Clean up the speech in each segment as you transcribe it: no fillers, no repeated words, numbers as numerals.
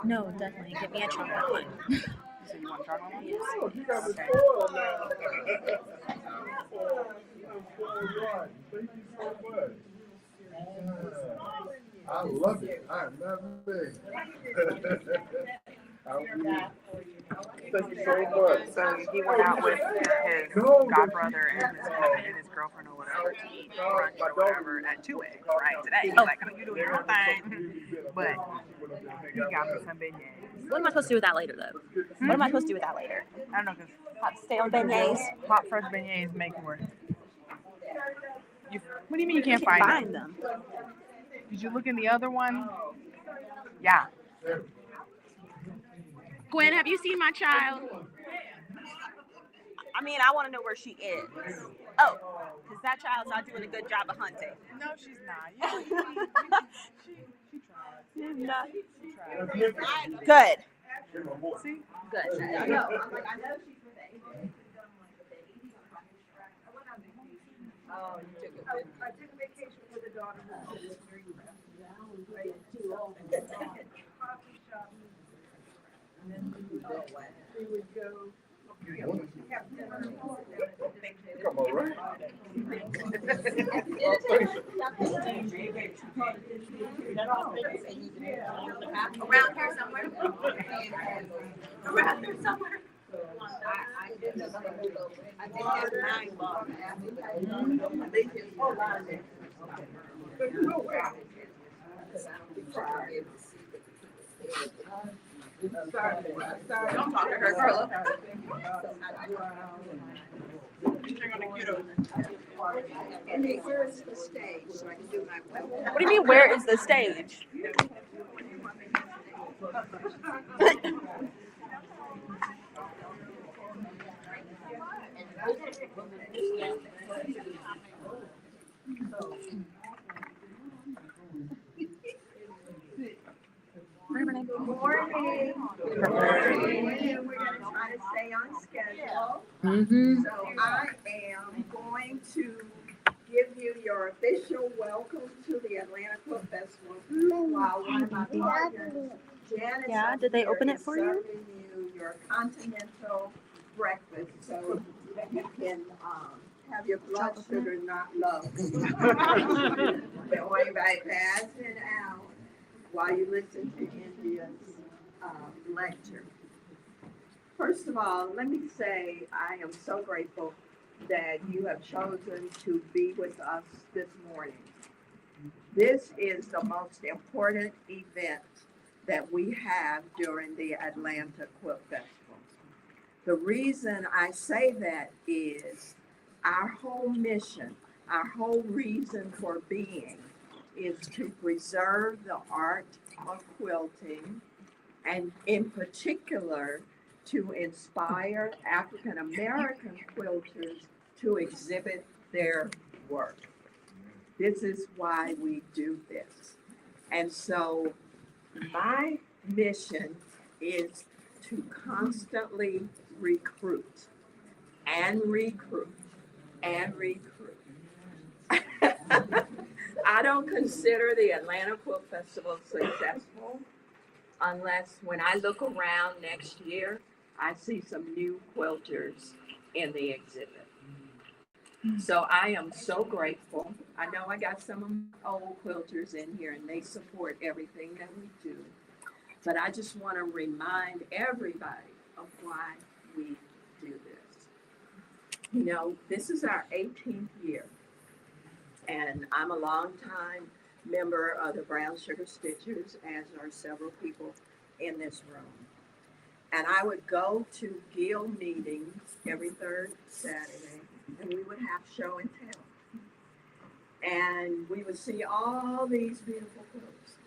No, definitely. Give me a chocolate one. So you want chocolate one? Yes. Oh, you got me Okay. spoiled now. I'm spoiled right. Thank you so much. I love it. I am not big. I will. Thank you so much. So he went out with his No, godbrother and his girlfriend or whatever to eat brunch or whatever at 2 eggs, right? Today. He's like, you doing your own thing. But he got me some beignets. What am I supposed to do with that later, though? What am I supposed to do with that later? I don't know, because Hot stay on beignets? hot fresh beignets make more. What do you mean you can't Can't find find them? them. Did you look in the other one? Yeah. Gwen, have you seen my child? I mean, I want to know where she is. Oh, because that child's not doing a good job of hunting. No, she's not. She tried. She's not. She tried. Good. See? Good. I know. I'm like, I know she's with Amy. Oh, you took it with I took a vacation with a daughter. Coffee shop. And then we would go. Have dinner. Come on, right? Around here somewhere. Around here somewhere. I did have 9 bars. Don't talk to her, Carla. And where is the stage so I can do my web? What do you mean, where is the stage? Good morning. Good morning. We're going to try to stay on schedule. Mm-hmm. So I am going to give you your official welcome to the Atlanta Quilt Festival. While one of my partners, Janice, Yeah, did they open it for you? serving you your continental breakfast so that you can have your blood sugar not low. Don't worry about passing out while you listen to India's lecture. First of all, let me say I am so grateful that you have chosen to be with us this morning. This is the most important event that we have during the Atlanta Quilt Festival. The reason I say that is our whole mission, our whole reason for being is to preserve the art of quilting and in particular to inspire African American quilters to exhibit their work. This is why we do this. And so my mission is to constantly recruit and recruit and recruit. I don't consider the Atlanta Quilt Festival successful unless when I look around next year, I see some new quilters in the exhibit. So I am so grateful. I know I got some of my old quilters in here and they support everything that we do. But I just want to remind everybody of why we do this. You know, this is our 18th year. And I'm a longtime member of the Brown Sugar Stitchers, as are several people in this room. And I would go to guild meetings every third Saturday, and we would have show and tell. And we would see all these beautiful quilts.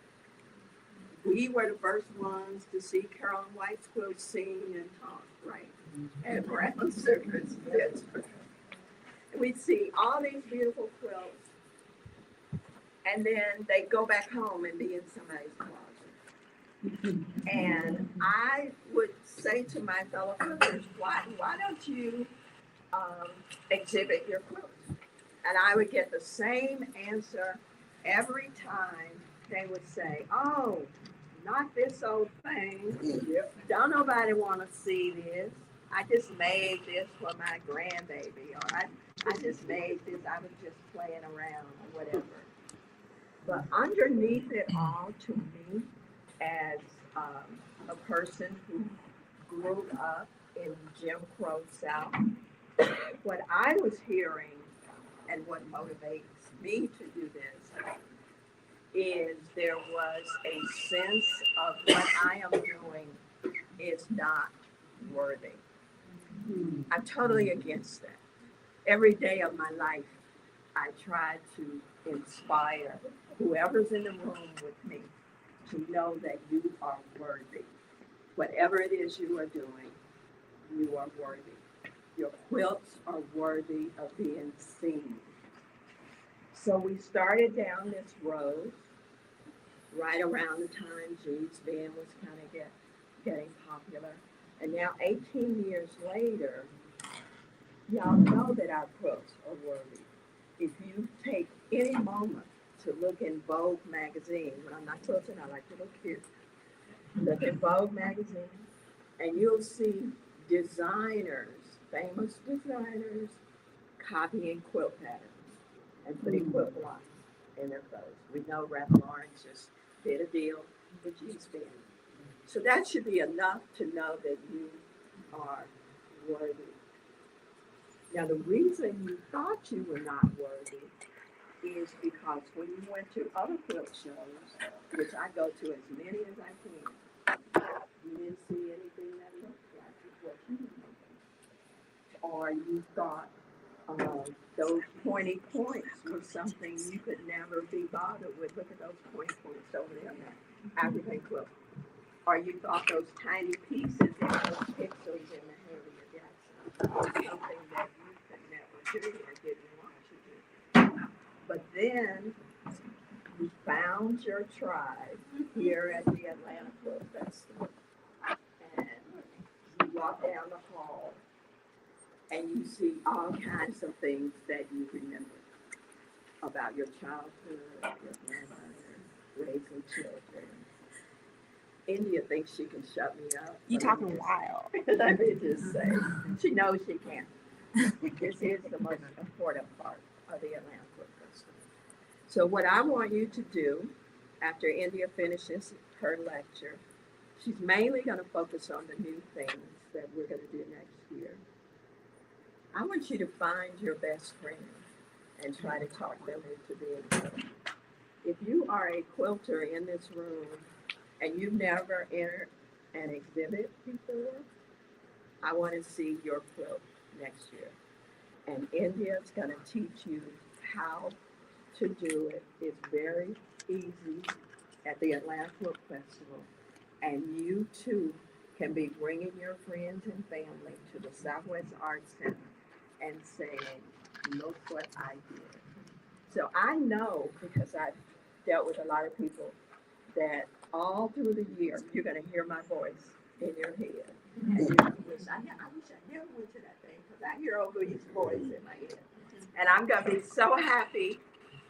We were the first ones to see Carolyn White's quilt sing and talk, right? At Brown Sugar Stitchers. We'd see all these beautiful quilts. And then they go back home and be in somebody's closet. And I would say to my fellow quilters, why don't you exhibit your quilts? And I would get the same answer every time. They would say, oh, not this old thing. Don't nobody want to see this. I just made this for my grandbaby, or I just made this. I was just playing around or whatever. But underneath it all, to me, as a person who grew up in Jim Crow South, what I was hearing and what motivates me to do this is there was a sense of what I am doing is not worthy. I'm totally against that. Every day of my life, I try to inspire whoever's in the room with me to know that you are worthy. Whatever it is you are doing, you are worthy. Your quilts are worthy of being seen. So we started down this road right around the time Jeeves Band was kind of getting popular. And now 18 years later, y'all know that our quilts are worthy. If you take any moment to look in Vogue magazine, when I'm not quilting, I like to look cute. Look in Vogue magazine, and you'll see designers, famous designers, copying quilt patterns and putting quilt blocks in their clothes. We know Ralph Lauren just did a deal with Jeeves Band. So that should be enough to know that you are worthy. Now, the reason you thought you were not worthy is because when you went to other quilt shows, which I go to as many as I can, you didn't see anything that looked like what you were making. Or you thought those pointy points were something you could never be bothered with. Look at those pointy points over there in that African quilt. Or you thought those tiny pieces and those pixels in the Harriet Jackson was something that you could never do or didn't want to do. But then you found your tribe here at the Atlanta Quilt Festival. And you walk down the hall and you see all kinds of things that you remember about your childhood, your grandmother, raising children. India thinks she can shut me up. You talking wild. Let me just say, she knows she can. This is the most important part of the Atlanta Quilt Festival. So what I want you to do after India finishes her lecture, she's mainly going to focus on the new things that we're going to do next year. I want you to find your best friend and try to talk them into being quilter. If you are a quilter in this room and you've never entered an exhibit before, I want to see your quilt next year. And India's going to teach you how to do it. It's very easy at the Atlanta Quilt Festival. And you too can be bringing your friends and family to the Southwest Arts Center and saying, look what I did. So I know, because I've dealt with a lot of people, that all through the year, you're going to hear my voice in your head. And you're going to wish, I wish I never went to that thing, because I hear Ogle's voice in my head. And I'm going to be so happy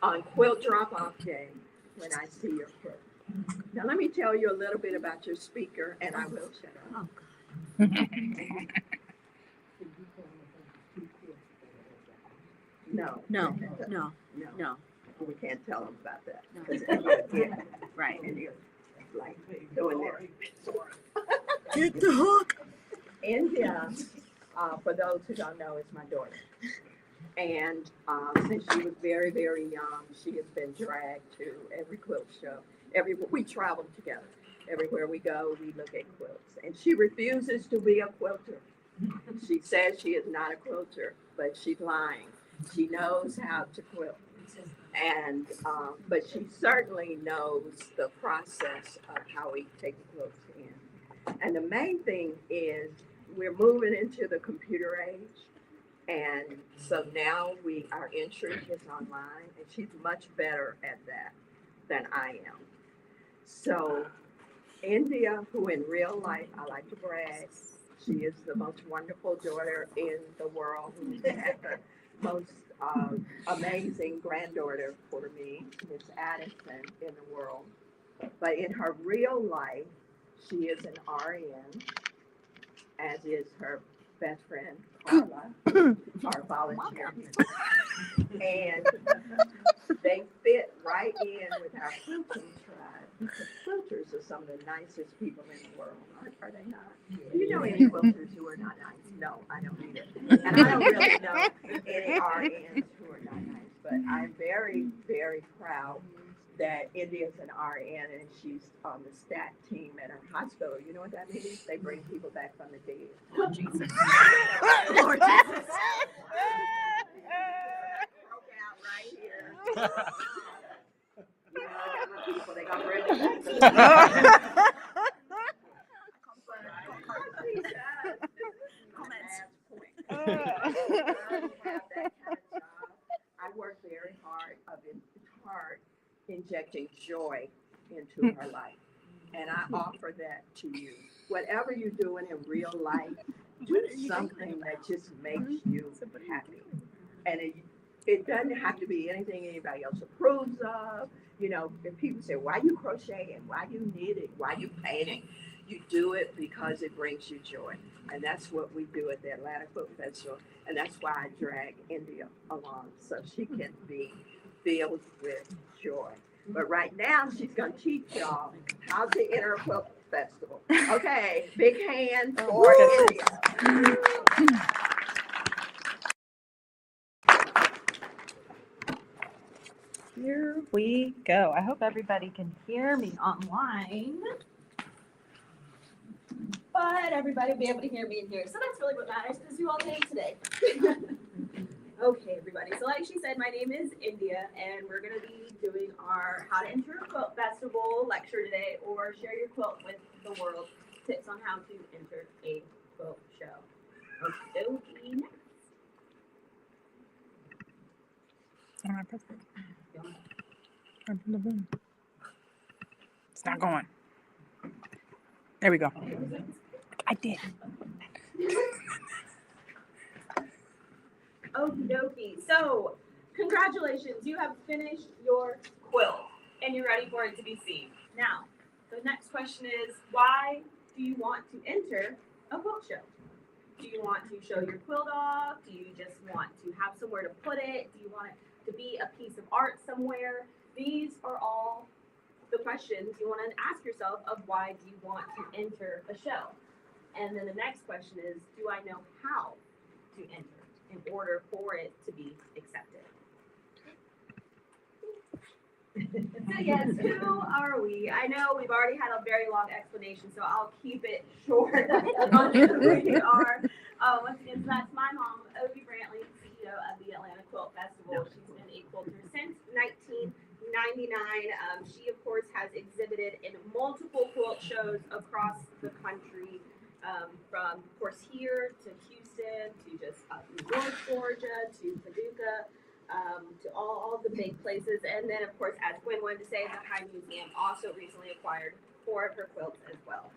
on quilt drop-off day when I see your quilt. Now, let me tell you a little bit about your speaker, and I will shut up. Oh, No. No. We can't tell them about that. No. Because India did. Right. India, like, doing their. Get the hook. India, for those who don't know, is my daughter. And since she was very, very young, she has been dragged to every quilt show. We travel together. Everywhere we go, we look at quilts. And she refuses to be a quilter. She says she is not a quilter, but she's lying. She knows how to quilt. And but she certainly knows the process of how we take the quilts in. And the main thing is we're moving into the computer age. And so now our entry is online, and she's much better at that than I am. So India, who in real life, I like to brag, she is the most wonderful daughter in the world. Who had the most amazing granddaughter for me, Miss Addison, in the world. But in her real life, she is an RN, as is her best friend, Carla, our volunteer. And they fit right in with our quilting tribe. The quilters are some of the nicest people in the world, are they not? Do you know any quilters who are not nice? No, I don't either. And I don't really know any RNs who are not nice, but I'm very, very proud that India's an RN and she's on the stat team at her hospital. You know what that means? They bring people back from the dead. Oh, Jesus. Lord Jesus. Broke out right here. You know, I got my people, they got ready. I work very hard. It's hard injecting joy into her life, and I offer that to you. Whatever you're doing in real life, do something that just makes you happy, and it doesn't have to be anything anybody else approves of. You know, if people say, "Why you crocheting? Why you knitting? Why you painting?" You do it because it brings you joy. And that's what we do at the Atlanta Quilt Festival. And that's why I drag India along, so she can be filled with joy. But right now, she's going to teach y'all how to enter a quilt festival. Okay, big hand for India. Here we go. I hope everybody can hear me online. But everybody will be able to hear me in here. So that's really what matters because you all came today. Okay, everybody. So like she said, my name is India, and we're going to be doing our How to Enter a Quilt Festival lecture today, or Share Your Quilt with the World, tips on how to enter a quilt show. Okay, next. It's not going. There we go. I did. Okie dokie. So, congratulations, you have finished your quilt and you're ready for it to be seen. Now, the next question is, why do you want to enter a quilt show? Do you want to show your quilt off? Do you just want to have somewhere to put it? Do you want it to be a piece of art somewhere? These are all the questions you want to ask yourself of why do you want to enter a show. And then the next question is, do I know how to enter in order for it to be accepted? So yes, who are we? I know we've already had a very long explanation, so I'll keep it short on who we are. Once again, so that's my mom, Ogie Brantley, CEO of the Atlanta Quilt Festival. She's been a quilter since 1999. She, of course, has exhibited in multiple quilt shows across the country, from, of course, here to Houston, to just New York, Georgia, to Paducah, to all the big places. And then, of course, as Gwen wanted to say, the High Museum also recently acquired 4 of her quilts as well.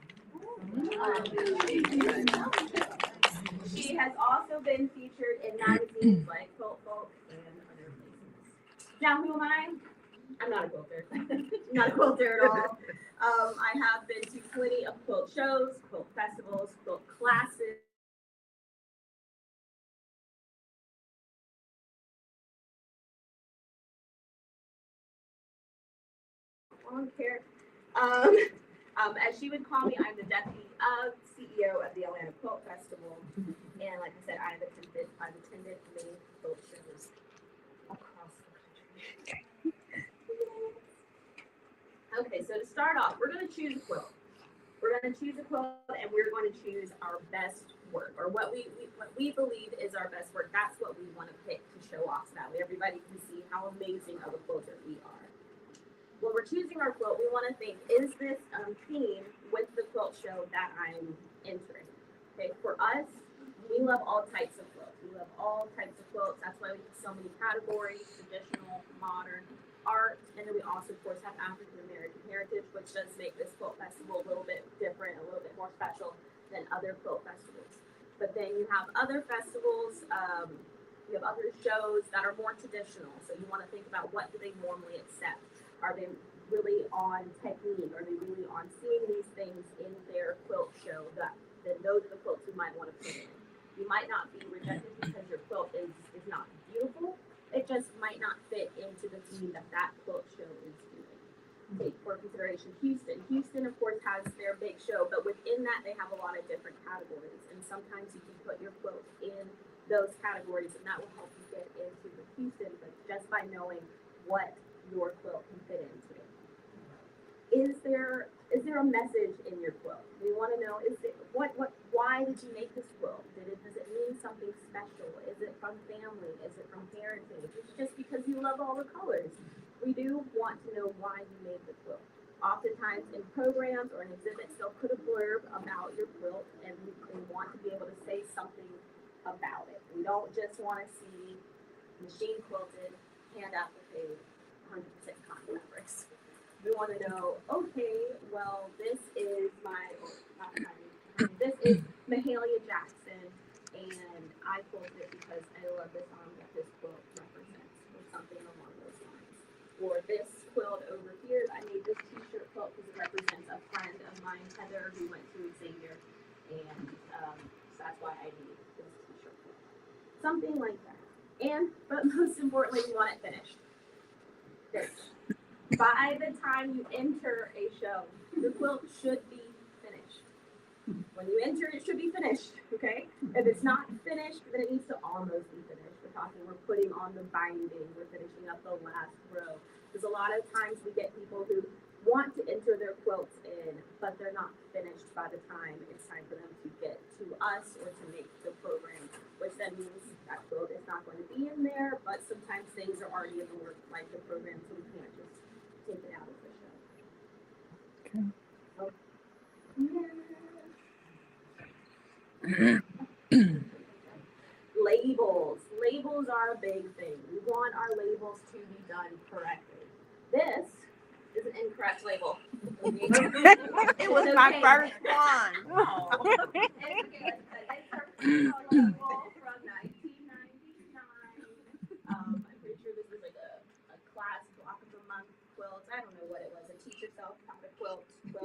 She has also been featured in magazines like Quilt Folk and other places. Now, who am I? I'm not a quilter. I'm not a quilter at all. I have been to plenty of quilt shows, quilt festivals, quilt classes. Long hair. As she would call me, I'm the deputy CEO of the Atlanta Quilt Festival, and like I said, I've attended many quilt shows across the country. Okay, so to start off, we're going to choose a quilt. We're going to choose a quilt, and we're going to choose our best work, or what we believe is our best work. That's what we want to pick to show off, so that way everybody can see how amazing of a quilter we are. When we're choosing our quilt, we want to think, is this theme with the quilt show that I'm entering? Okay, for us, we love all types of quilts. We love all types of quilts. That's why we have so many categories: traditional, modern, art, and then we also, of course, have African American heritage, which does make this quilt festival a little bit different, a little bit more special than other quilt festivals. But then you have other festivals, you have other shows that are more traditional. So you want to think about, what do they normally accept? Are they really on technique, or they're really on seeing these things in their quilt show, then those are the quilts you might want to put in. You might not be rejected because your quilt is not beautiful. It just might not fit into the theme that that quilt show is doing. Take for consideration Houston. Houston, of course, has their big show, but within that, they have a lot of different categories. And sometimes you can put your quilt in those categories, and that will help you get into the Houston, but just by knowing what your quilt can fit into. Is there a message in your quilt? We want to know, why did you make this quilt? Does it mean something special? Is it from family? Is it from heritage? Is it just because you love all the colors? We do want to know why you made the quilt. Oftentimes in programs or in exhibits, they'll put a blurb about your quilt, and we want to be able to say something about it. We don't just want to see machine quilted, hand applique, 100% cotton fabrics. We want to know, okay, well, this is this is Mahalia Jackson, and I quilted it because I love the song that this quilt represents, or something along those lines. Or this quilt over here, I made this t-shirt quilt because it represents a friend of mine, Heather, who went to Xavier, and so that's why I made this t-shirt quilt. Something like that. But most importantly, we want it finished. By the time you enter a show, the quilt should be finished. When you enter, it should be finished, okay? If it's not finished, then it needs to almost be finished. We're putting on the binding, we're finishing up the last row. Because a lot of times we get people who want to enter their quilts in, but they're not finished by the time it's time for them to get to us or to make the program, which then means that quilt is not going to be in there, but sometimes things are already in the work, like the program, so we can't just take it out of the show. Okay. So, Labels. Labels are a big thing. We want our labels to be done correctly. This is an incorrect label. It was my first one. Oh. It's okay. It's our label from 1999. I'm pretty sure this was like a class block of the month quilt. I don't know what it was. A teach yourself how to quilt. I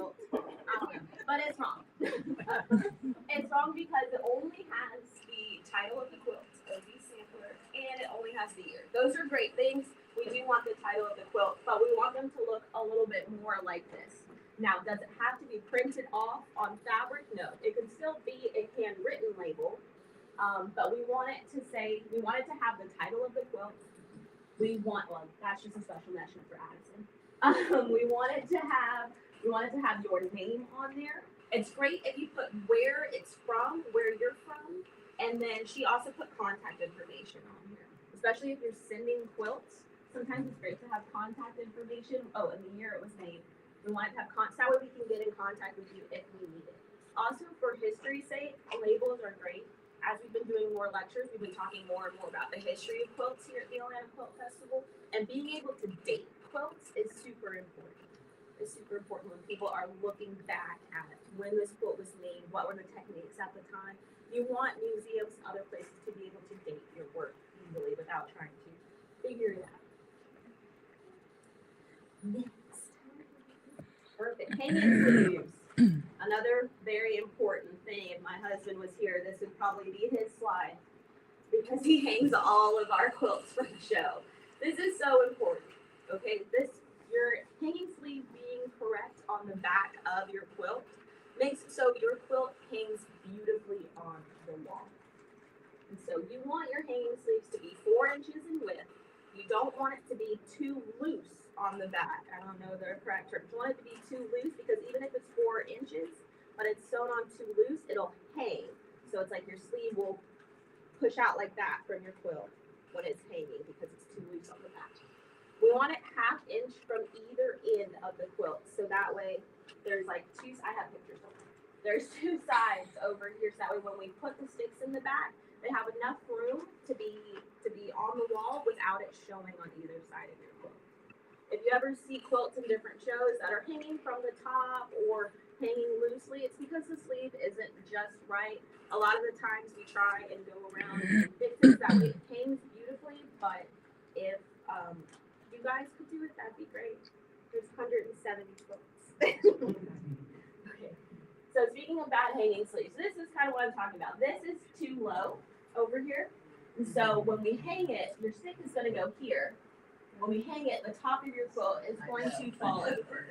don't know. But it's wrong. It's wrong because it only has the title of the quilt, OB sampler, and it only has the year. Those are great things. We do want the title of the quilt, but we want them to look a little bit more like this. Now, does it have to be printed off on fabric? No. It could still be a handwritten label, but we want it to have the title of the quilt. That's just a special mention for Addison. We want it to have your name on there. It's great if you put where it's from, where you're from, and then she also put contact information on here. Especially if you're sending quilts, sometimes it's great to have contact information. Oh, and the year it was made. We want it to have that way we can get in contact with you if we need it. Also, for history's sake, labels are great. As we've been doing more lectures, we've been talking more and more about the history of quilts here at the Atlanta Quilt Festival, and being able to date quilts is super important. It's super important when people are looking back at when this quilt was made, what were the techniques at the time. You want museums and other places to be able to date your work easily without trying to figure it out. Next. Perfect. Hanging sleeves. Another very important thing. If my husband was here, this would probably be his slide because he hangs all of our quilts for the show. This is so important. Okay, your hanging sleeve being correct on the back of your quilt makes it so your quilt hangs beautifully on the wall. And so you want your hanging sleeves to be 4 inches in width. You don't want it to be too loose on the back. I don't know the correct term. You want it to be too loose because even if it's 4 inches, but it's sewn on too loose, it'll hang. So it's like your sleeve will push out like that from your quilt when it's hanging because it's too loose on the back. We want it 1/2 inch from either end of the quilt. So that way there's like I have pictures of them. There's 2 sides over here. So that way when we put the sticks in the back, they have enough room to be on the wall without it showing on either side of your quilt. If you ever see quilts in different shows that are hanging from the top or hanging loosely, it's because the sleeve isn't just right. A lot of the times we try and go around and fix it that way it hangs beautifully, but if you guys could do it, that'd be great. There's 170 quilts. Okay. So speaking of bad hanging sleeves, this is kind of what I'm talking about. This is too low over here. And so when we hang it, your stick is going to go here. When we hang it, the top of your quilt is going to fall over.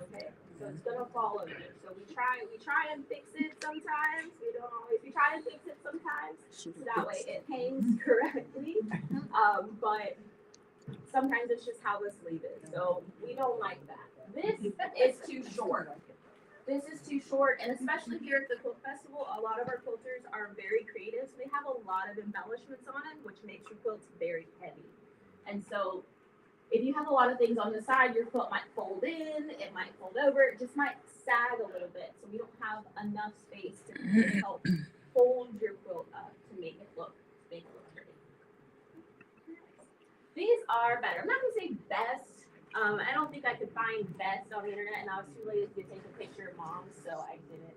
Okay, so it's going to fall over. So we try and fix it sometimes. We don't always. We try and fix it sometimes, so that way it hangs correctly. But sometimes it's just how the sleeve is. So we don't like that. This is too short. This is too short, and especially here at the Quilt Festival, a lot of our quilters are very creative. So they have a lot of embellishments on it, which makes your quilts very heavy. And so if you have a lot of things on the side, your quilt might fold in, it might fold over, it just might sag a little bit. So we don't have enough space to really help fold your quilt up to make it look pretty. These are better. I'm not gonna say best. I don't think I could find best on the internet, and I was too lazy to take a picture of mom, so I didn't.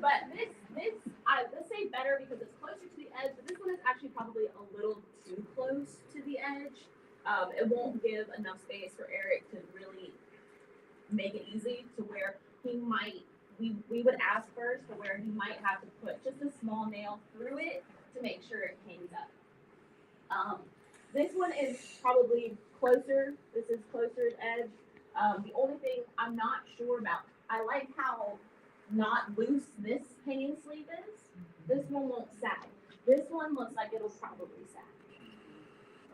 But let's say better because it's closer to the edge, but this one is actually probably a little too close to the edge. It won't give enough space for Eric to really make it easy to where he might, we would ask first to where he might have to put just a small nail through it to make sure it hangs up. This one is probably closer. This is closer to edge. The only thing I'm not sure about, I like how not loose this hanging sleeve is. This one won't sag. This one looks like it'll probably sag.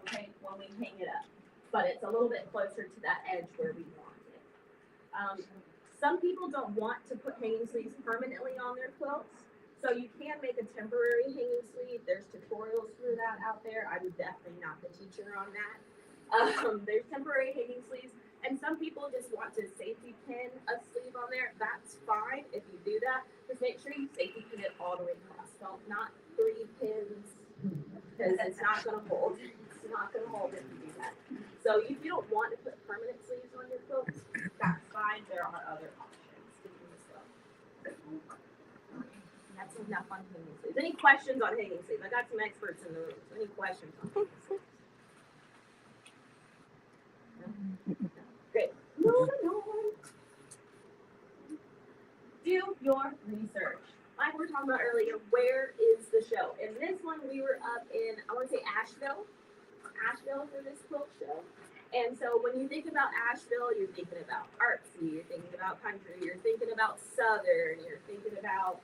Okay, when we hang it up. But it's a little bit closer to that edge where we want it. Some people don't want to put hanging sleeves permanently on their quilts. So you can make a temporary hanging sleeve. There's tutorials for that out there. I'm definitely not the teacher on that. There's temporary hanging sleeves. And some people just want to safety pin a sleeve on there. That's fine if you do that. Just make sure you safety pin it all the way across. Don't not 3 pins because it's not going to hold. It's not going to hold if you do that. So if you don't want to put permanent sleeves on your quilts, that's fine. There are other options to do this stuff. That's enough on hanging sleeves. Any questions on hanging sleeves? I got some experts in the room. So any questions on hanging sleeves? Great. Moving on. Do your research. Like we were talking about earlier, where is the show? In this one, we were up in, I want to say Asheville for this quilt show. And so when you think about Asheville, you're thinking about artsy, you're thinking about country, you're thinking about southern, you're thinking about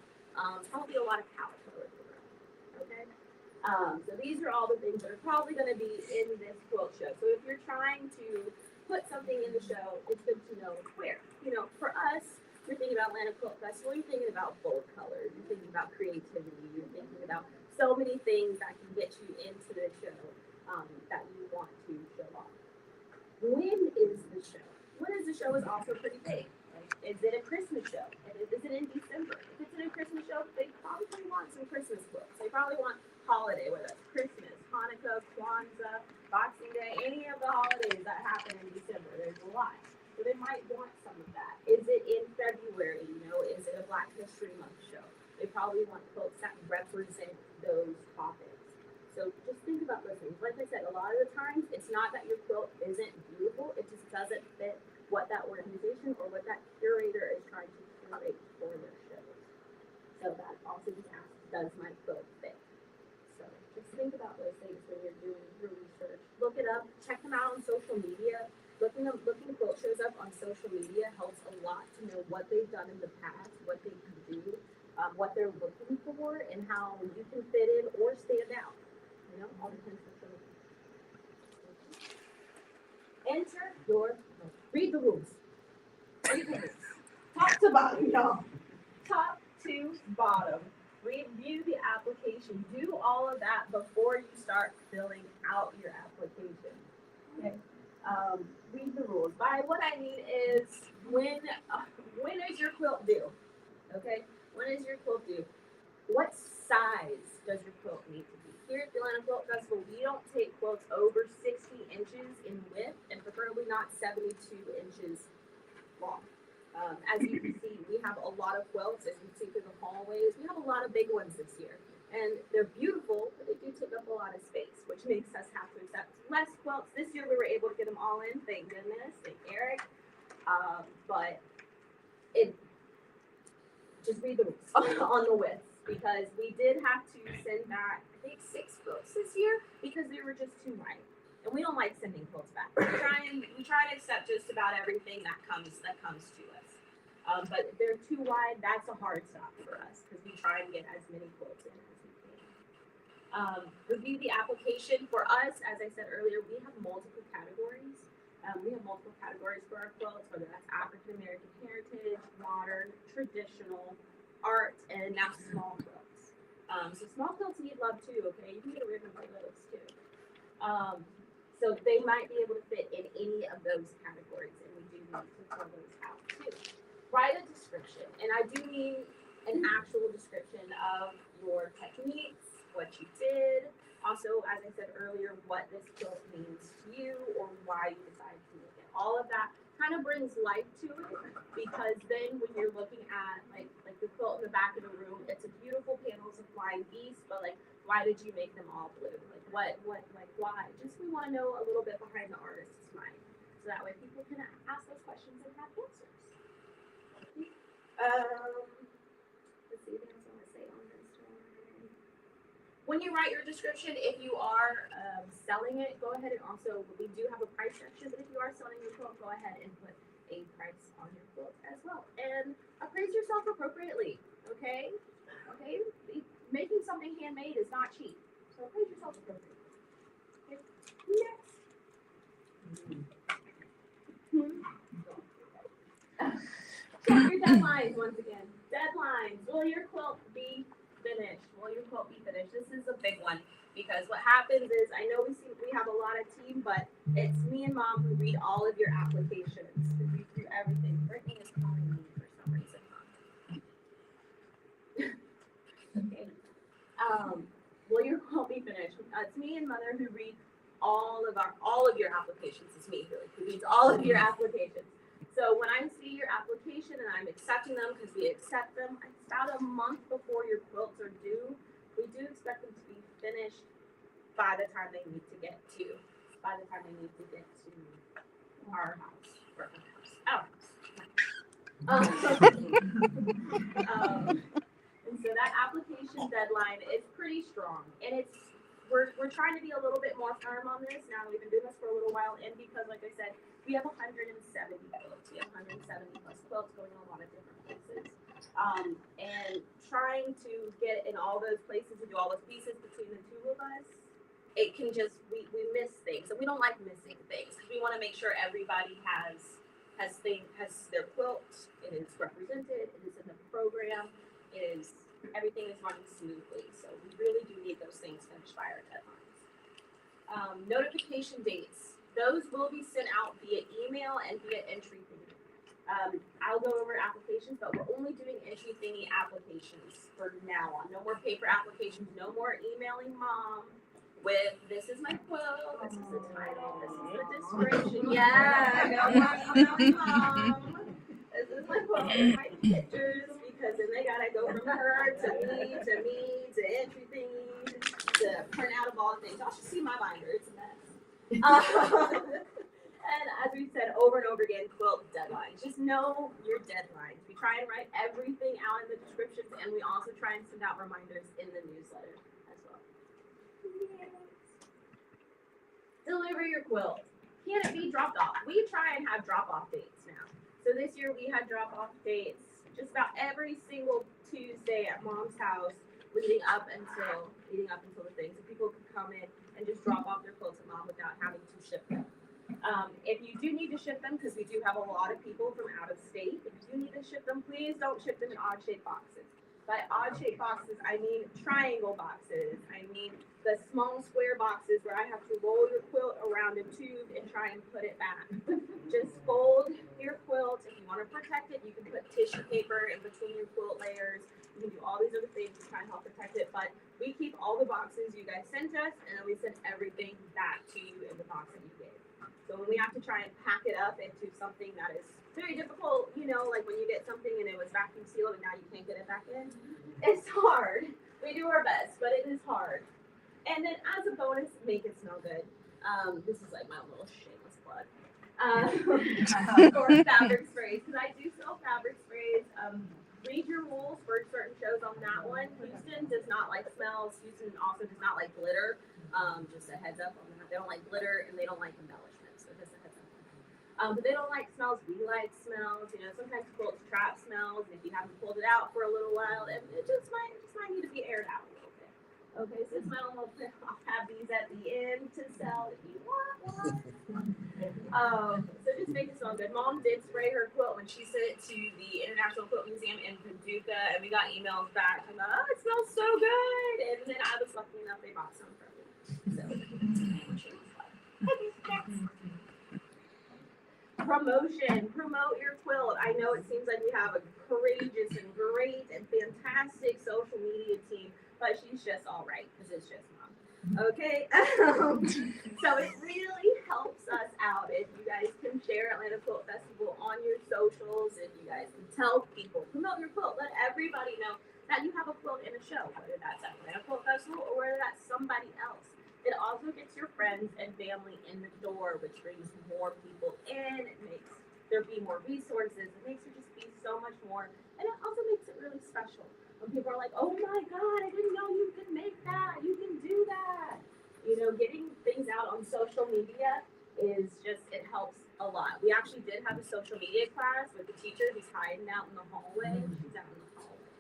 probably a lot of calico, okay? So these are all the things that are probably going to be in this quilt show. So if you're trying to put something in the show, it's good to know where. You know, for us, you're thinking about Atlanta Quilt Festival, you're thinking about bold colors, you're thinking about creativity, you're thinking about so many things that can get you into the show that you want to show off. When is the show? When is the show is also pretty big. Is it a Christmas show? Is it in December? If it's in a Christmas show, they probably want some Christmas quilts. They probably want holiday, whether it's Christmas, Hanukkah, Kwanzaa, Boxing Day, any of the holidays that happen in December. There's a lot. So they might want some of that. Is it in February? You know, is it a Black History Month show? They probably want quilts that represent those topics. So just think about those things. Like I said, a lot of the times, it's not that your quilt isn't beautiful. It just doesn't fit what that organization or what that curator is trying to curate for their shows. So that also just asks, does my quilt fit? So just think about those things when you're doing your research. Look it up. Check them out on social media. Looking quilt shows up on social media helps a lot to know what they've done in the past, what they can do, what they're looking for, and how you can fit in or stand out. You know, all depends on the enter your, read the rules. Read the rules. Top to bottom, y'all. Top to bottom. Review the application. Do all of that before you start filling out your application. Okay. Read the rules. By what I mean is when is your quilt due? Okay. When is your quilt due? What size does your quilt need to be? Here at the Atlanta Quilt Festival, we don't take quilts over 60 inches in width and preferably not 72 inches long. As you can see, we have a lot of quilts. As you can see through the hallways, we have a lot of big ones this year. And they're beautiful, but they do take up a lot of space, which makes us have to accept less quilts. This year we were able to get them all in, thank goodness, thank Eric. But it just read the rules on the width, because we did have to send back, I think, 6 quilts this year because they were just too wide. And we don't like sending quilts back. We try and accept just about everything that comes to us. But if they're too wide, that's a hard stop for us because we try and get as many quilts in as we can. Review the application. For us, as I said earlier, we have multiple categories. We have multiple categories for our quilts, whether that's African American heritage, modern, traditional, art, and now small quilts. So small quilts need love too, okay? You can get a ribbon for those too. So they might be able to fit in any of those categories, and we do need to fill those out too. Write a description, and I do need an actual description of your techniques, what you did. Also, as I said earlier, what this quilt means to you or why you decided to make it. All of that kind of brings life to it, because then when you're looking at like the quilt in the back of the room, it's a beautiful panels of flying geese, but like, why did you make them all blue? Like what, like why? Just we want to know a little bit behind the artist's mind, so that way people can ask those questions and have answers. Let's see what else I want to say on this one. When you write your description, if you are selling it, go ahead and also, we do have a price section, but if you are selling your quilt, go ahead and put a price on your quilt as well. And appraise yourself appropriately, okay? Okay? Making something handmade is not cheap. So appraise yourself appropriately. Okay? Next. Check your deadlines once again. Deadlines. Will your quilt be finished? Will your quilt be finished? This is a big one, because what happens is, I know we have a lot of team, but it's me and Mom who read all of your applications, who read through everything. Brittany is calling me for some reason. Okay. Will your quilt be finished? It's me and Mother who read all of your applications. It's me who reads all of your applications. So when I see your application and I'm accepting them, because we accept them about a month before your quilts are due, we do expect them to be finished by the time they need to get to our house, or our house. And so that application deadline is pretty strong, and we're trying to be a little bit more firm on this now that we've been doing this for a little while, and because, like I said, we have 170 quilts. We have 170 plus quilts going in a lot of different places. And trying to get in all those places and do all those pieces between the two of us, it can just, we miss things. And we don't like missing things, because we want to make sure everybody has their quilt, it is represented, it is in the program, everything is running smoothly. So we really do need those things finished by our deadlines. Notification dates. Those will be sent out via email and via entry thingy. I'll go over applications, but we're only doing entry thingy applications for now on. No more paper applications, no more emailing Mom with, this is my quilt, this is the title, this is the description. Yeah, no more emailing Mom. This is my quilt with my pictures, because then they gotta go from her to me to entry thingy to print out of all the things. Y'all should see my binder, it's a mess. And as we said over and over again, quilt deadlines. Just know your deadlines. We try and write everything out in the descriptions, and we also try and send out reminders in the newsletter as well. Yes. Deliver your quilt. Can it be dropped off? We try and have drop-off dates now. So this year we had drop-off dates just about every single Tuesday at Mom's house, leading up until the thing, so people could come in and just drop off their quilts at Mom without having to ship them. If you do need to ship them, because we do have a lot of people from out of state, if you need to ship them, please don't ship them in odd-shaped boxes. By odd-shaped boxes, I mean triangle boxes. I mean the small square boxes where I have to roll your quilt around a tube and try and put it back. Just fold your quilt. If you want to protect it, you can put tissue paper in between your quilt layers. You can do all these other things to try and help protect it, but we keep all the boxes you guys sent us, and then we send everything back to you in the box that you gave. So when we have to try and pack it up into something that is very difficult, like when you get something and it was vacuum sealed and now you can't get it back in, it's hard. We we do our best, but it is hard. And then as a bonus, make it smell good. This is like my little shameless plug. For fabric sprays, because I do sell fabric sprays. Read your rules for certain shows on that one. Houston does not like smells. Houston also does not like glitter. Just a heads up on that. They don't like glitter and they don't like embellishments. So just a heads up. But they don't like smells. We like smells. You know, sometimes quilts trap smells. If you haven't pulled it out for a little while, it just might need to be aired out a little bit. Okay, so it's my own little tip. I'll have these at the end to sell if you want one. So just make it smell good. Mom did spray her quilt when she sent it to the International Quilt Museum in Paducah, and we got emails back from, oh, it smells so good. And then I was lucky enough they bought some from me. So, promotion. Promote your quilt. I know it seems like we have a courageous and great and fantastic social media team, but she's just all right because it's just Mom. Okay, so it really helps us out if you guys can share Atlanta Quilt Festival on your socials, if you guys can tell people, promote your quilt, let everybody know that you have a quilt in a show, whether that's at Atlanta Quilt Festival or whether that's somebody else. It also gets your friends and family in the door, which brings more people in. It makes there be more resources. It makes it just be so much more, and it also makes it really special. When people are like, oh my God, I didn't know you could make that. You can do that. You know, getting things out on social media is just, it helps a lot. We actually did have a social media class with the teacher who's hiding out in the hallway. She's out in the hallway.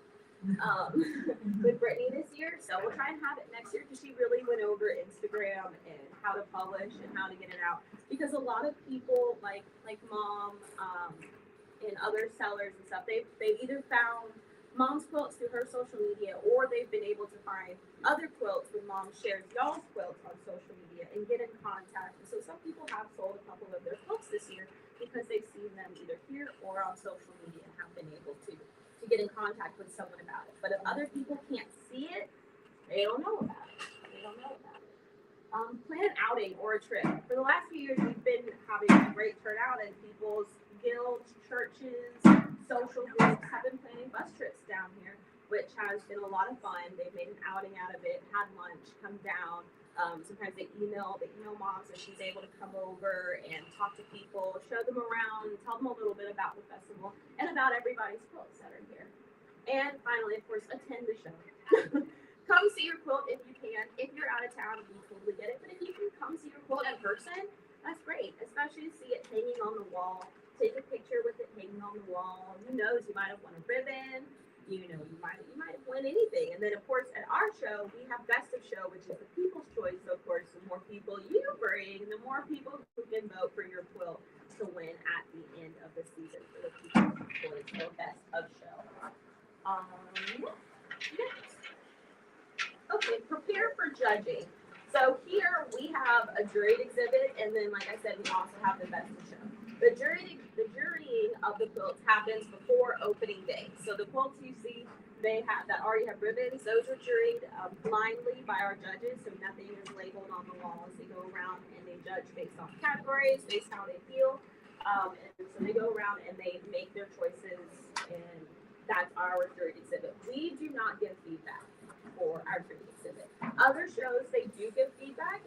With Brittany this year. So we'll try and have it next year because she really went over Instagram and how to publish and how to get it out. Because a lot of people like Mom and other sellers and stuff, they've either found Mom's quilts through her social media, or they've been able to find other quilts when Mom shares y'all's quilts on social media and get in contact. And so some people have sold a couple of their quilts this year because they've seen them either here or on social media and have been able to get in contact with someone about it. But if other people can't see it, they don't know about it. They don't know about it. Plan an outing or a trip. For the last few years, we've been having a great turnout, and people's guilds, churches, social groups have been planning bus trips down here, which has been a lot of fun. They've made an outing out of it, had lunch, come down. Sometimes they email Mom, so she's able to come over and talk to people, show them around, tell them a little bit about the festival and about everybody's quilts that are here. And finally, of course, attend the show. Come see your quilt if you can. If you're out of town, we totally get it. But if you can come see your quilt in person, that's great, especially to see it hanging on the wall. Take a picture with it hanging on the wall. Who knows, you might have won a ribbon. You know, you might have won anything. And then, of course, at our show, we have Best of Show, which is the people's choice. So, of course, the more people you bring, the more people who can vote for your quilt to win at the end of the season for the people's choice. So, Best of Show. Next. Okay, prepare for judging. So here we have a juried exhibit, and then, like I said, we also have the Best of Show. The jurying of the quilts happens before opening day. So the quilts you see, they have that already have ribbons. Those are juried blindly by our judges, so nothing is labeled on the walls. They go around and they judge based on categories, based on how they feel, and so they go around and they make their choices, and that's our juried exhibit. We do not give feedback for our juried exhibit. Other shows, they do give feedback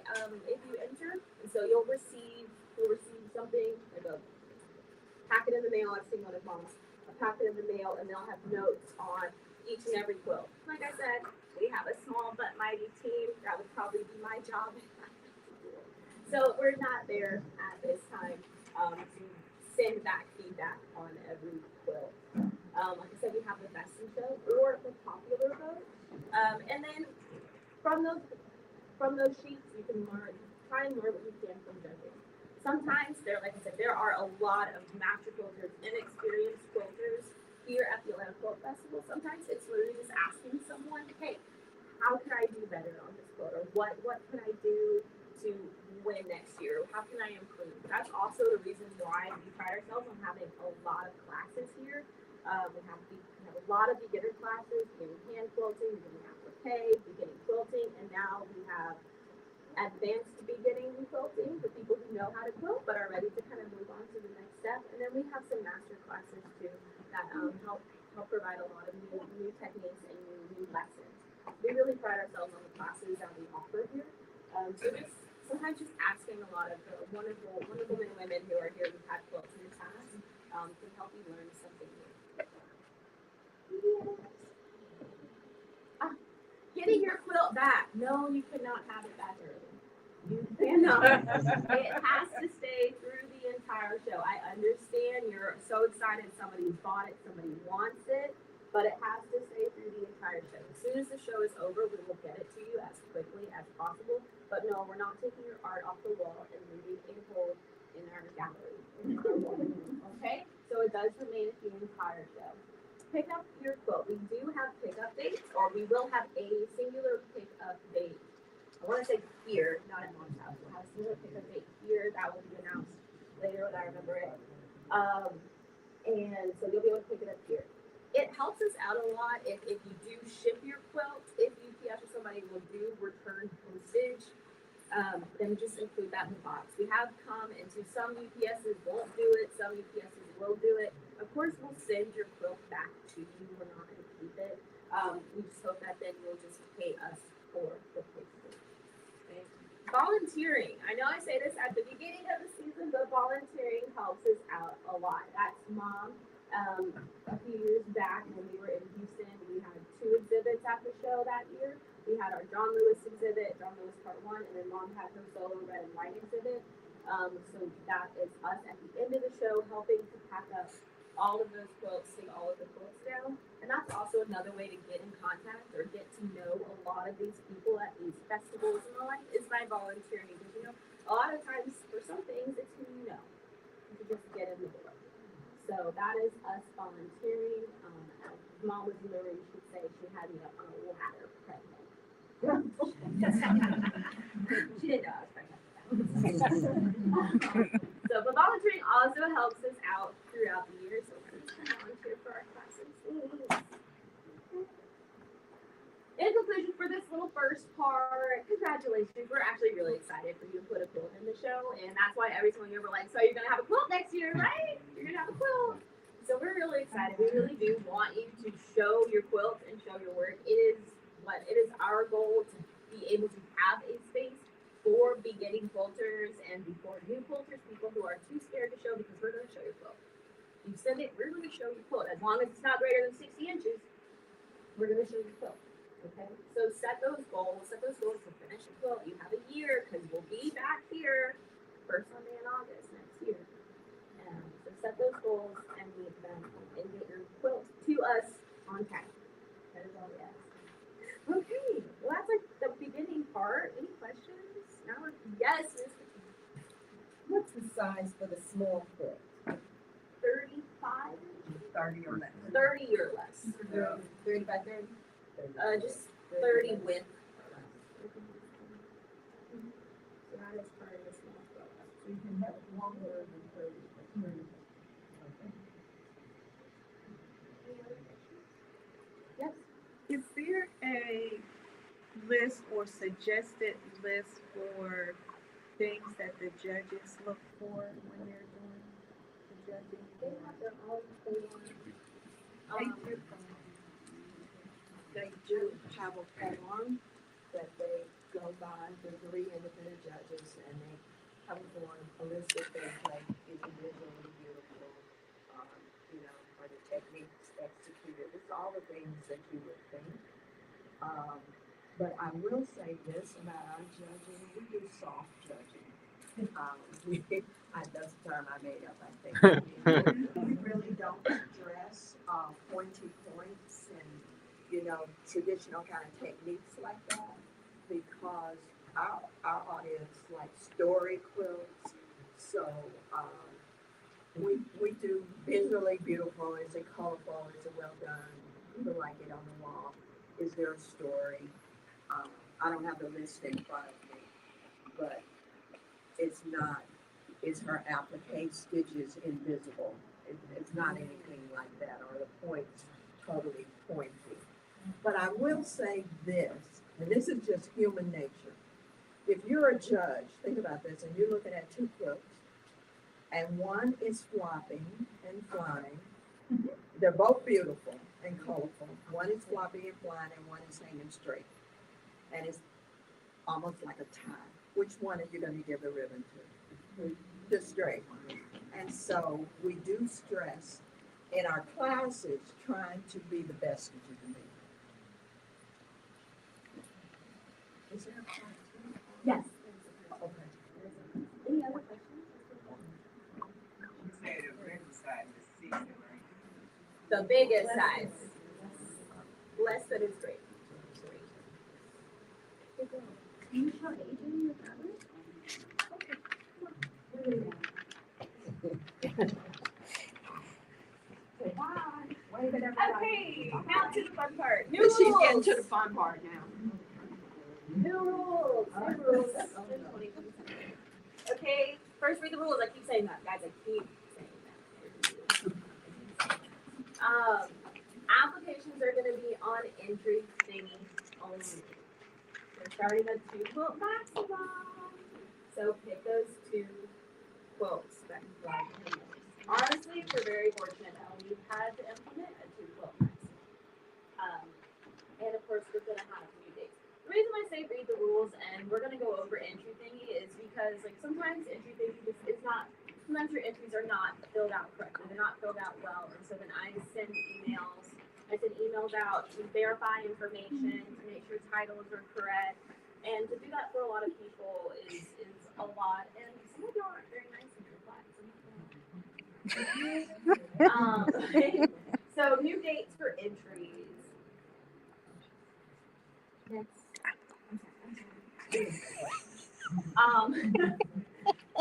if you enter, and so you'll receive something like a packet in the mail. I've seen one of Mom's, a packet in the mail, and they'll have notes on each and every quilt. Like I said, we have a small but mighty team. That would probably be my job. So we're not there at this time to send back feedback on every quilt. Like I said, we have the Best in Show or the popular vote, and then from those sheets, you can try and learn what you can from judging. Sometimes like I said, there are a lot of master quilters, inexperienced quilters here at the Atlanta Quilt Festival. Sometimes it's literally just asking someone, hey, how can I do better on this quilt? Or what can I do to win next year? How can I improve? That's also the reason why we pride ourselves on having a lot of classes here. We have a lot of beginner classes, beginning hand quilting, beginning applique, beginning quilting, and now we have advanced beginning quilting for people who know how to quilt but are ready to kind of move on to the next step. And then we have some master classes too that help provide a lot of new techniques and new lessons. we really pride ourselves on the classes that we offer here. So just sometimes just asking a lot of the wonderful men and women who are here who've had quilts in the past can help you learn something new. Yes. Getting your quilt back. No, you cannot have it back early. You cannot. It has to stay through the entire show. I understand you're so excited somebody bought it, somebody wants it, but it has to stay through the entire show. As soon as the show is over, we will get it to you as quickly as possible. But no, we're not taking your art off the wall and leaving a hole in our gallery. Okay? So it does remain the entire show. Pick up your quilt. We do have pickup dates, or we will have a singular pickup date. I want to say here, not at Mom's house. We'll have a singular pickup date here. That will be announced later when I remember it. And so you'll be able to pick it up here. It helps us out a lot if you do ship your quilt. If UPS or somebody will do return postage, then just include that in the box. We have come into some UPSs won't do it, some UPSs will do it. Of course, we'll send your quilt back to you. We're not going to keep it. We just hope that then you'll just pay us for the postage. Okay. Volunteering. I know I say this at the beginning of the season, but volunteering helps us out a lot. That's Mom. A few years back when we were in Houston, we had 2 exhibits at the show that year. We had our John Lewis exhibit, John Lewis Part 1, and then Mom had her solo red and white exhibit. So that is us at the end of the show helping to pack up all of those quilts, take all of the quilts down. And that's also another way to get in contact or get to know a lot of these people at these festivals and the like is by volunteering. Because, you know, a lot of times for some things, it's who you know. You can just get in the door. So that is us volunteering. As Mom was in the room, she'd say she had me up on a ladder pregnant. She didn't know I was pregnant. So, but volunteering also helps us out throughout the year. So we're going to volunteer for our classes. In conclusion, for this little first part, congratulations. We're actually really excited for you to put a quilt in the show. And that's why every single year we're like, so you're going to have a quilt next year, right? You're going to have a quilt. So we're really excited. We really do want you to show your quilt and show your work. It is our goal to be able to have a space for beginning quilters and before new quilters, people who are too scared to show, because we're going to show your quilt. You send it, we're going to show your quilt. As long as it's not greater than 60 inches, we're going to show your quilt. Okay, so set those goals to finish a quilt. You have a year, because we'll be back here first Sunday in August next year. So set those goals and meet them and get your quilt to us on time. That is all we ask. Okay, well that's like the beginning part. Any questions? No? Yes, Ms. What's the size for the small quilt? 35? 30 or less. 30 or less. 30 by 30? Just 30 width. So that is part of the small quilt. So you can have longer than 30. Yes. Is there a list or suggested list for things that the judges look for when they're doing the judging? They have their own They do have a form that they go by, the 3 independent judges, and they have a form, a list of things like, is it visually beautiful? Are the techniques executed? It's all the things that you would think. But I will say this about our judging, we do soft judging. That's the term I made up, I think. We really don't stress pointy points and traditional kind of techniques like that, because our audience likes story quilts. So we do visually beautiful. Is it colorful? Is it well done? People like it on the wall. Is there a story? I don't have the list in front of me, but it's not. Is her applique stitches invisible? It's not anything like that, or the points totally pointy. But I will say this, and this is just human nature. If you're a judge, think about this, and you're looking at 2 quilts, and one is flopping and flying. They're both beautiful, and colorful. One is floppy and flat, and one is hanging straight. And it's almost like a tie. Which one are you going to give the ribbon to? The straight one. And so we do stress in our classes trying to be the best that you can be. Is there a class? Yes. Okay. Any other questions? The biggest size. Less than is great. Can you show AJ your tablet? Okay. Bye. Wave at everybody. Okay, now to the fun part. New But she's getting rules. to the fun part now. New rules. New rules. Okay, first read the rules. I keep saying that, guys. I keep saying that. Applications are going to be on entry thingy only. We're starting a 2-quilt maximum. So pick those 2 quilts that you like. Honestly, we're very fortunate that we've had to implement a 2-quilt maximum. And of course, we're going to have new dates. The reason I say read the rules and we're going to go over entry thingy is because like sometimes entry thingy just is not, sometimes your entries are not filled out correctly. They're not filled out well. And so then I send emails out to verify information, to make sure titles are correct. And to do that for a lot of people is a lot. And some of y'all aren't very nice in your class. So new dates for entries.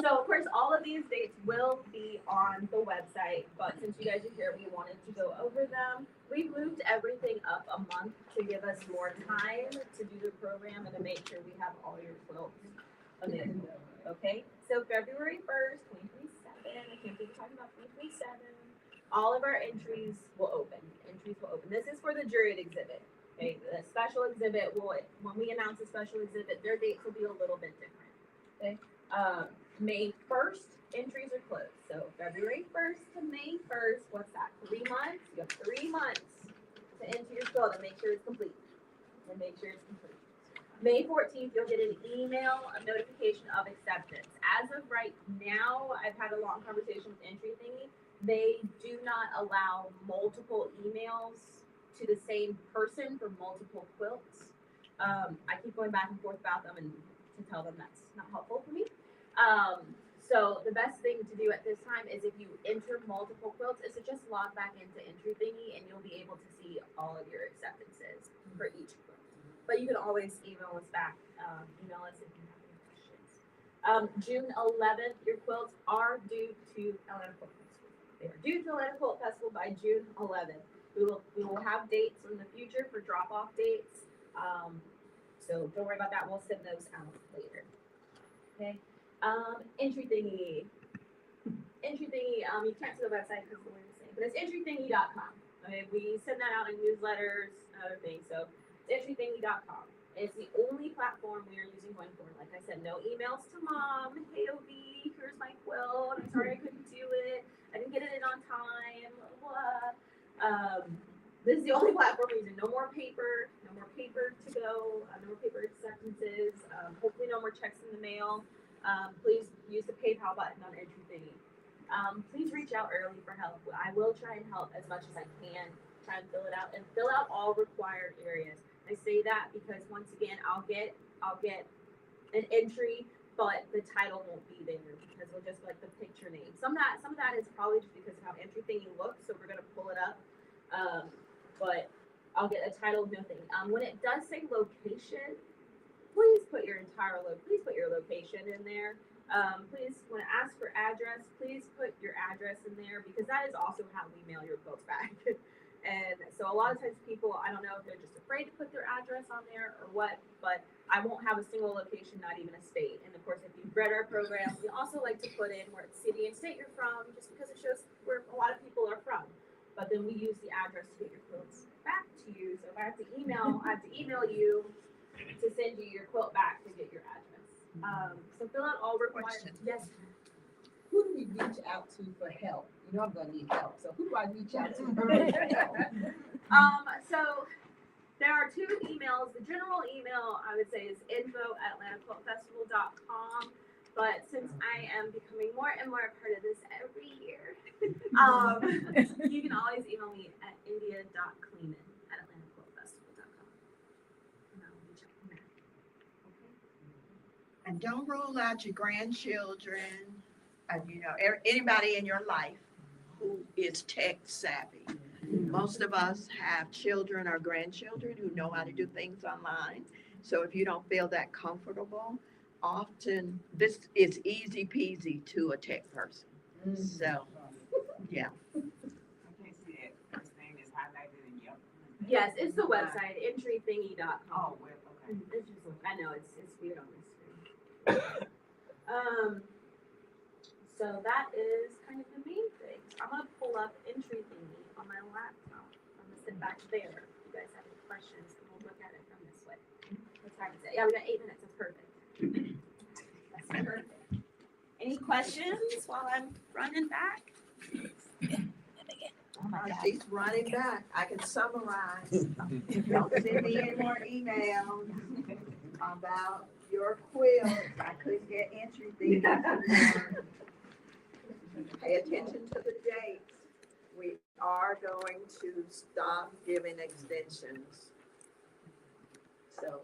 So of course, all of these dates will be on the website, but since you guys are here, we wanted to go over them. We moved everything up a month to give us more time to do the program and to make sure we have all your quilts available. Okay, so February 1st, 2027, I can't believe we're talking about 2027. All of our entries will open. This is for the juried exhibit. Okay, the special exhibit will, when we announce a special exhibit, their dates will be a little bit different. Okay, May 1st, entries are closed. So February 1st to May 1st, what's that? 3 months? You have 3 months to enter your quilt and make sure it's complete. May 14th, you'll get an email, a notification of acceptance. As of right now, I've had a long conversation with Entry Thingy. They do not allow multiple emails to the same person for multiple quilts. I keep going back and forth about them and to tell them that's not helpful for me. So the best thing to do at this time is if you enter multiple quilts is to just log back into Entry Thingy and you'll be able to see all of your acceptances for each quilt. But you can always email us back, email us if you have any questions. June 11th, your quilts are due to Atlanta Quilt Festival. They are due to Atlanta Quilt Festival by June 11th. We will have dates in the future for drop-off dates. So don't worry about that. We'll send those out later. Okay. Entry Thingy. You can't see the website because we're the same, but it's entrythingy.com. Okay, we send that out in newsletters and other things. So it's entrythingy.com. It's the only platform we are using going forward. Like I said, no emails to mom. Hey, OB, here's my quilt. I'm sorry I couldn't do it. I didn't get it in on time. Blah. This is the only platform we're using. No more paper to go. No more paper acceptances. Hopefully no more checks in the mail. Please use the PayPal button on Entry Thingy. Please reach out early for help. I will try and help as much as I can. Try and fill it out and fill out all required areas. I say that because once again, I'll get an entry, but the title won't be there because it'll just be like the picture name. Some of that is probably just because of how Entry Thingy looks. So we're gonna pull it up. But I'll get a title, no thing. When it does say location, please put your location in there. Please, when it asks for address, please put your address in there because that is also how we mail your quilts back. And so a lot of times people, I don't know if they're just afraid to put their address on there or what, but I won't have a single location, not even a state. And of course, if you've read our program, we also like to put in where city and state you're from, just because it shows where a lot of people are from. But then we use the address to get your quilts back to you. So if I have to email you to send you your quilt back to get your address. So fill out all required. Yes. Who do we reach out to for help? You know I'm gonna need help, so who do I reach out to for help? So there are two emails. The general email I would say is info@atlantaquiltfestival.com. But since I am becoming more and more a part of this every year, you can always email me at india.cleanan@atlantaquiltfestival.com. And I'll be checking that. And don't rule out your grandchildren, anybody in your life who is tech savvy. Most of us have children or grandchildren who know how to do things online. So if you don't feel that comfortable, often this is easy peasy to a tech person. So, yeah. I can't see that. His name is highlighted in yellow. Yes, it's the website, entrythingy.com. Oh, well, okay. It's just, I know it's weird on the screen. So that is kind of the main thing. I'm gonna pull up Entry Thingy on my laptop. I'm gonna sit back there. If you guys have any questions, and we'll look at it from this way. What time is it? Yeah, we got 8 minutes. That's perfect. That's perfect. Any questions while I'm running back? Oh my God. She's running back. I can summarize. Don't send me any more emails about your quilt. I couldn't get entry things. Pay attention to the dates. We are going to stop giving extensions. So.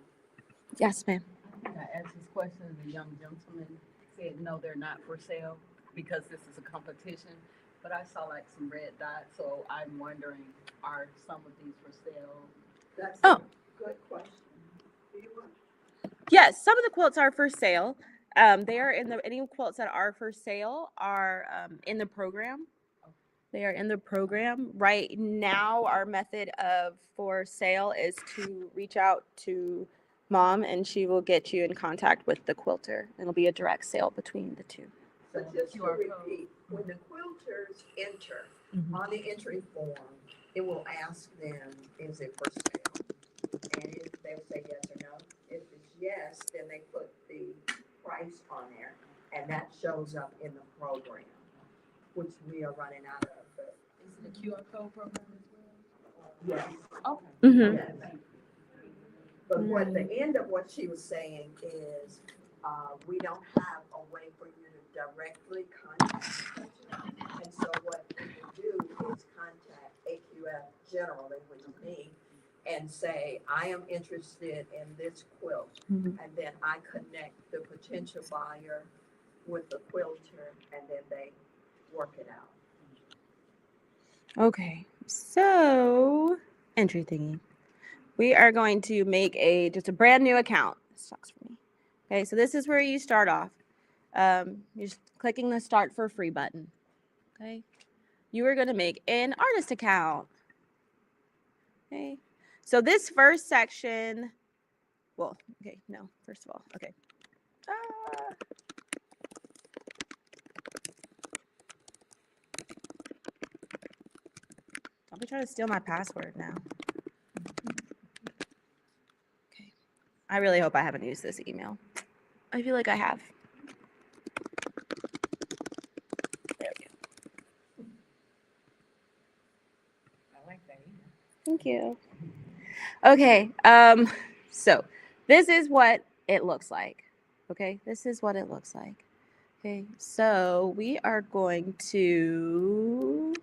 Yes, ma'am. I asked this question, the young gentleman said, no, they're not for sale because this is a competition. But I saw like some red dots, so I'm wondering, are some of these for sale? That's Oh. a good question. Do you want? Yes, some of the quilts are for sale. They are in the any quilts that are for sale are in the program. They are in the program right now. Our method of for sale is to reach out to Mom, and she will get you in contact with the quilter. It'll be a direct sale between the two. So just to repeat, when the quilters enter on the entry form, it will ask them, is it for sale? And if they'll say yes or no. If it's yes, then they put the price on there, and that shows up in the program, which we are running out of. But Is it a QR code program as well? yes. Okay. Mm-hmm. Yes. But what the end of what she was saying is, we don't have a way for you to directly contact the customer. And so what people do is contact AQF generally, which is me, and say, I am interested in this quilt. Mhm. And then I connect the potential buyer with the quilter, and then they work it out. Okay, so entry thingy. We are going to make just a brand new account. This sucks for me. Okay, so this is where you start off. You're just clicking the start for free button. Okay, you are going to make an artist account. Okay, so this first section, well, okay, no, first of all, okay. Don't be trying to steal my password now. Okay, I really hope I haven't used this email. I feel like I have. There we go. I like that email. Thank you. Okay, so this is what it looks like. Okay, this is what it looks like. Okay, so we are going to,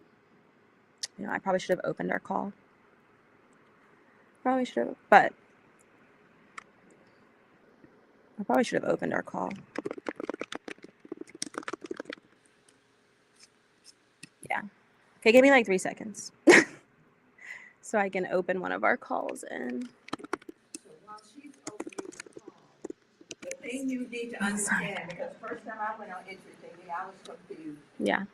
I probably should have opened our call. Probably should have, but I probably should have opened our call. Yeah. Okay, give me like 3 seconds. So I can open one of our calls and. So while she's opening the call, the thing you need to understand, because first time I went on entry thingy, I was confused. Yeah.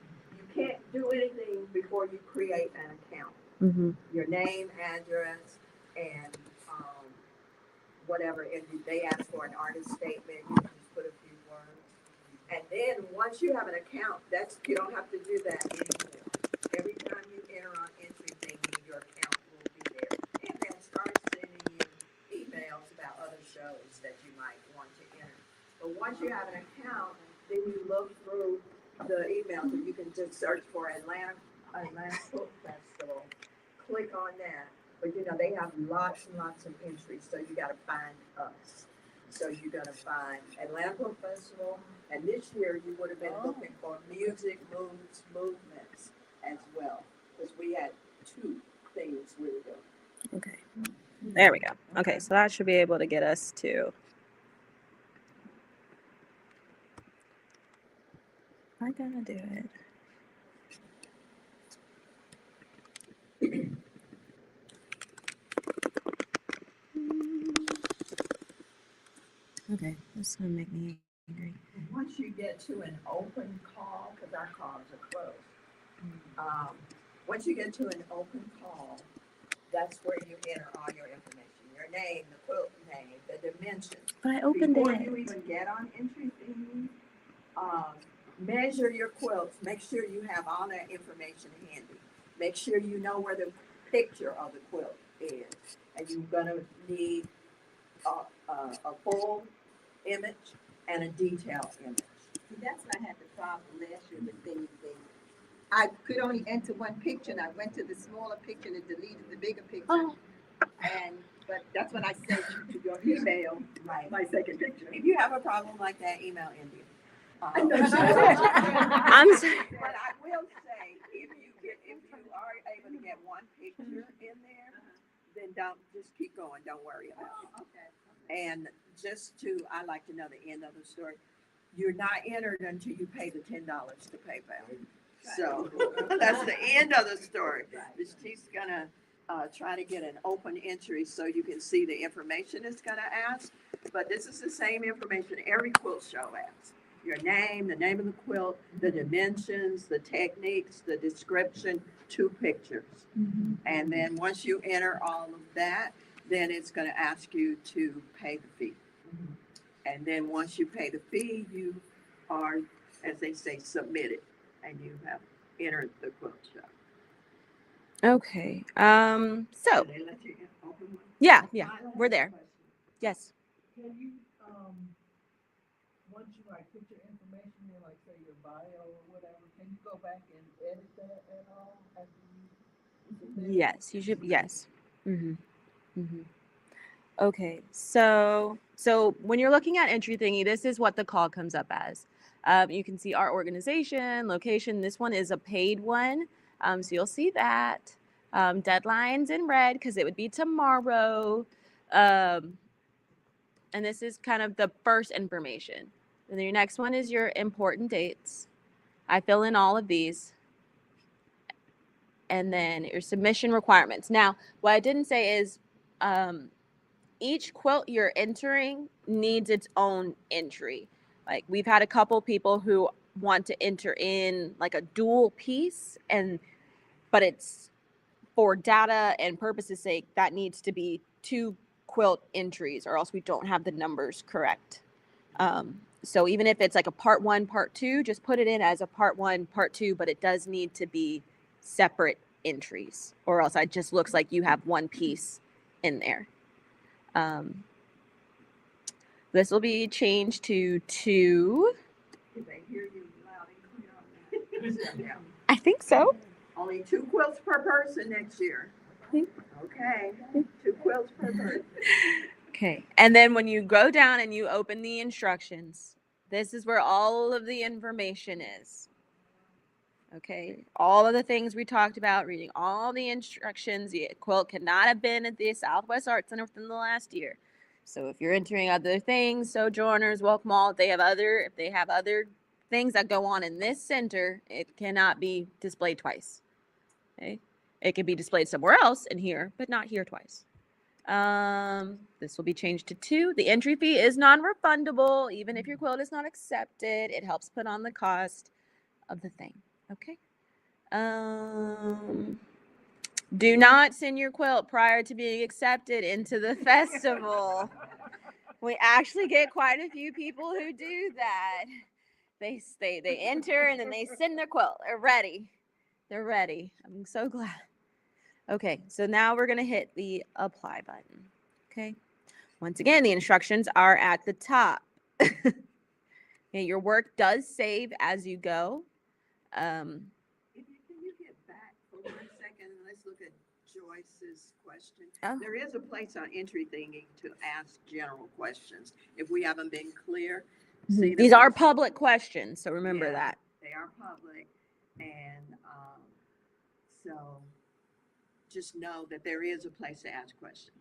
You can't do anything before you create an account. Mm-hmm. Your name, address, and whatever. And they ask for an artist statement. You can just put a few words. And then once you have an account, you don't have to do that anymore. Every time you enter on entry thingy, your account will be there. And they'll start sending you emails about other shows that you might want to enter. But once you have an account, then you look through the emails and you can just search for Atlanta Quilt Festival. Click on that, But you know, they have lots and lots of entries, so you gotta find us. So you're gonna find Atlanta Book Festival, and this year you would have been looking for music, moves, movements as well, because we had two things we were doing. Okay. There we go. Okay, so that should be able to get us to. Am I gonna do it? Okay, this is gonna make me angry. Once you get to an open call, because our calls are closed, once you get to an open call, that's where you enter all your information, your name, the quilt name, the dimensions. But I opened Before it. you even get on entry thingy, measure your quilts, make sure you have all that information handy. Make sure you know where the picture of the quilt is, and you're gonna need a full image and a detailed image. See, that's what I had the problem last year with things. I could only enter one picture, and I went to the smaller picture and it deleted the bigger picture. Oh. But that's when I sent you to your email, Right. my second picture. If you have a problem like that, email India. I'm sorry. But I will say, if you are able to get one picture in there, then don't, just keep going, don't worry about it. Okay. And I like to know the end of the story. You're not entered until you pay the $10 to PayPal. So that's the end of the story. She's gonna try to get an open entry so you can see the information it's gonna ask. But this is the same information every quilt show asks. Your name, the name of the quilt, the dimensions, the techniques, the description, 2 pictures. Mm-hmm. And then once you enter all of that, then it's gonna ask you to pay the fee. And then once you pay the fee, you are, as they say, submitted, and you have entered the quilt show. Okay. So Did they let you open one? yeah, Final we're there. question. Yes. Can you, once you like put your information in, like say your bio or whatever, can you go back and edit that at all after you submit it? Yes, you should. Yes. Mhm. Mhm. Okay. So when you're looking at entry thingy, this is what the call comes up as. You can see our organization, location. This one is a paid one. So you'll see that. Deadlines in red because it would be tomorrow. And this is kind of the first information. And then your next one is your important dates. I fill in all of these. And then your submission requirements. Now, what I didn't say is each quilt you're entering needs its own entry. Like we've had a couple people who want to enter in like a dual piece, but it's for data and purposes sake, that needs to be 2 quilt entries or else we don't have the numbers correct. So even if it's like a part 1, part 2, just put it in as a part 1, part 2, but it does need to be separate entries or else it just looks like you have one piece in there. This will be changed to 2. Did they hear you loud and clear on that? Yeah. I think so. Only 2 quilts per person next year. Okay, 2 quilts per person. Okay. And then when you go down and you open the instructions, this is where all of the information is. Okay. All of the things we talked about, reading all the instructions. The quilt cannot have been at the Southwest Art Center within the last year. So if you're entering other things, sojourners, welcome all, if they have other things that go on in this center, it cannot be displayed twice. Okay. It can be displayed somewhere else in here, but not here twice. This will be changed to 2. The entry fee is non-refundable, even if your quilt is not accepted. It helps put on the cost of the thing. Okay. Do not send your quilt prior to being accepted into the festival. We actually get quite a few people who do that. They enter and then they send their quilt. They're ready. They're ready. I'm so glad. Okay, so now we're gonna hit the apply button. Okay. Once again, the instructions are at the top. Okay, your work does save as you go. Can you get back for 1 second and let's look at Joyce's question. Oh. There is a place on entry thingy to ask general questions if we haven't been clear. See, These are first- public questions, so remember Yeah, that. They are public, and so just know that there is a place to ask questions.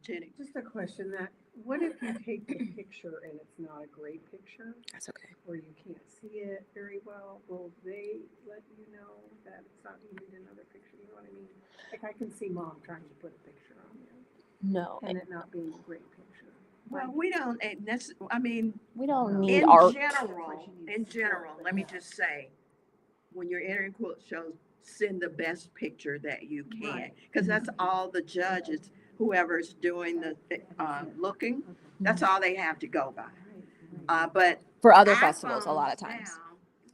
Jenny? Just a question that, what if you take the picture and it's not a great picture, That's okay. or you can't see it very well? Will they let you know that it's not, you need another picture? You know what I mean? Like I can see mom trying to put a picture on there No, and it not being a great picture. Well, we don't, I mean, we don't need in art. general, let me just say, when you're entering quilt shows, send the best picture that you can, Right. because that's all the judges, whoever's doing the looking, that's all they have to go by. But For other festivals, a lot of iPhones times.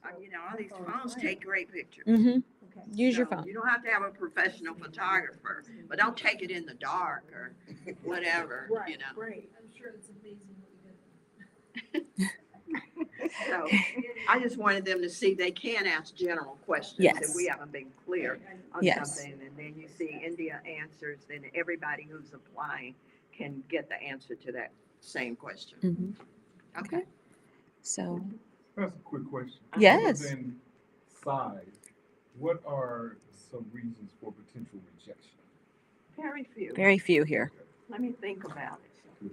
now, all these phones take great pictures. Mm-hmm. Okay. Use your So phone. You don't have to have a professional photographer, but don't take it in the dark or whatever, you know. Right. I'm sure it's amazing So I just wanted them to see they can ask general questions Yes. if we haven't been clear on Yes. something. And then you see India answers, then everybody who's applying can get the answer to that same question. Mm-hmm. Okay. So, That's a quick question. Yes. Other than size, what are some reasons for potential rejection? Very few. very few here. Let me think about it.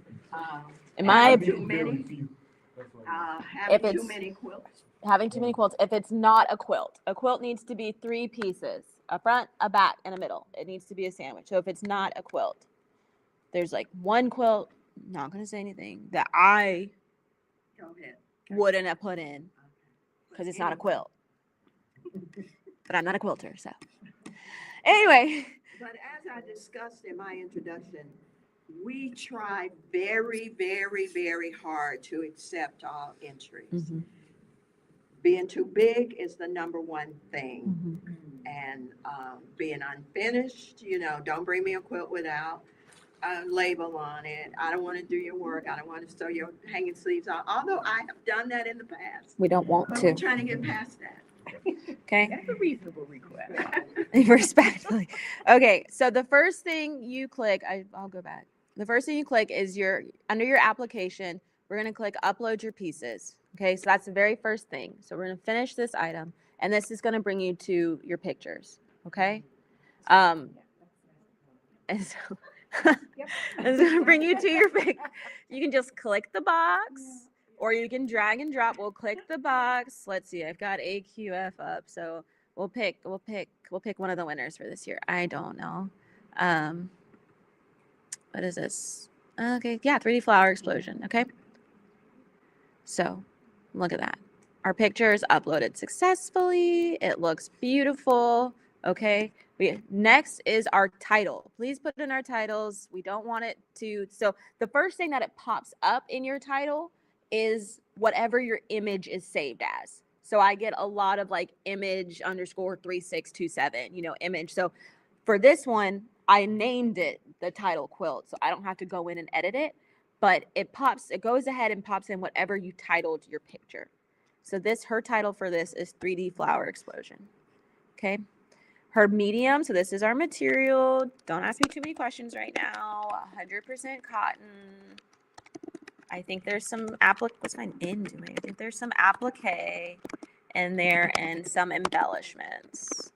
In my I Too mean, many? very few. That's what I mean. Having If too it's- many quilts. Having too many quilts. If it's not a quilt needs to be 3 pieces: a front, a back, and a middle. It needs to be a sandwich. So if it's not a quilt, there's like one quilt, not going to say anything, that I Go ahead. wouldn't have put in because it's not a quilt. But I'm not a quilter, so. Anyway. But as I discussed in my introduction, we try very, very, very hard to accept all entries. Mm-hmm. Being too big is the number one thing. Mm-hmm. And being unfinished, don't bring me a quilt without a label on it. I don't want to do your work. I don't want to sew your hanging sleeves on, although I have done that in the past. We don't want But to. we're trying to get past that. Okay. That's a reasonable request. Respectfully. Okay, so the first thing you click, I'll go back. The first thing you click is under your application, we're going to click upload your pieces. Okay, so that's the very first thing. So we're going to finish this item, and this is going to bring you to your pictures. Okay. And so it's going to bring you to your pic. You can just click the box, or you can drag and drop. We'll click the box. Let's see. I've got AQF up, so we'll pick one of the winners for this year. I don't know. What is this? Okay, yeah, 3D flower explosion. Okay. So, look at that. Our picture is uploaded successfully. It looks beautiful. Okay. Next is our title. Please put in our titles. We don't want it to. So the first thing that it pops up in your title is whatever your image is saved as. So I get a lot of like image _3627, image. So for this one, I named it the title quilt. So I don't have to go in and edit it, but it goes ahead and pops in whatever you titled your picture. So her title for this is 3D flower explosion. Okay. Her medium, so this is our material. Don't ask me too many questions right now. 100% cotton. I think there's some what's my N doing? I think there's some applique in there and some embellishments.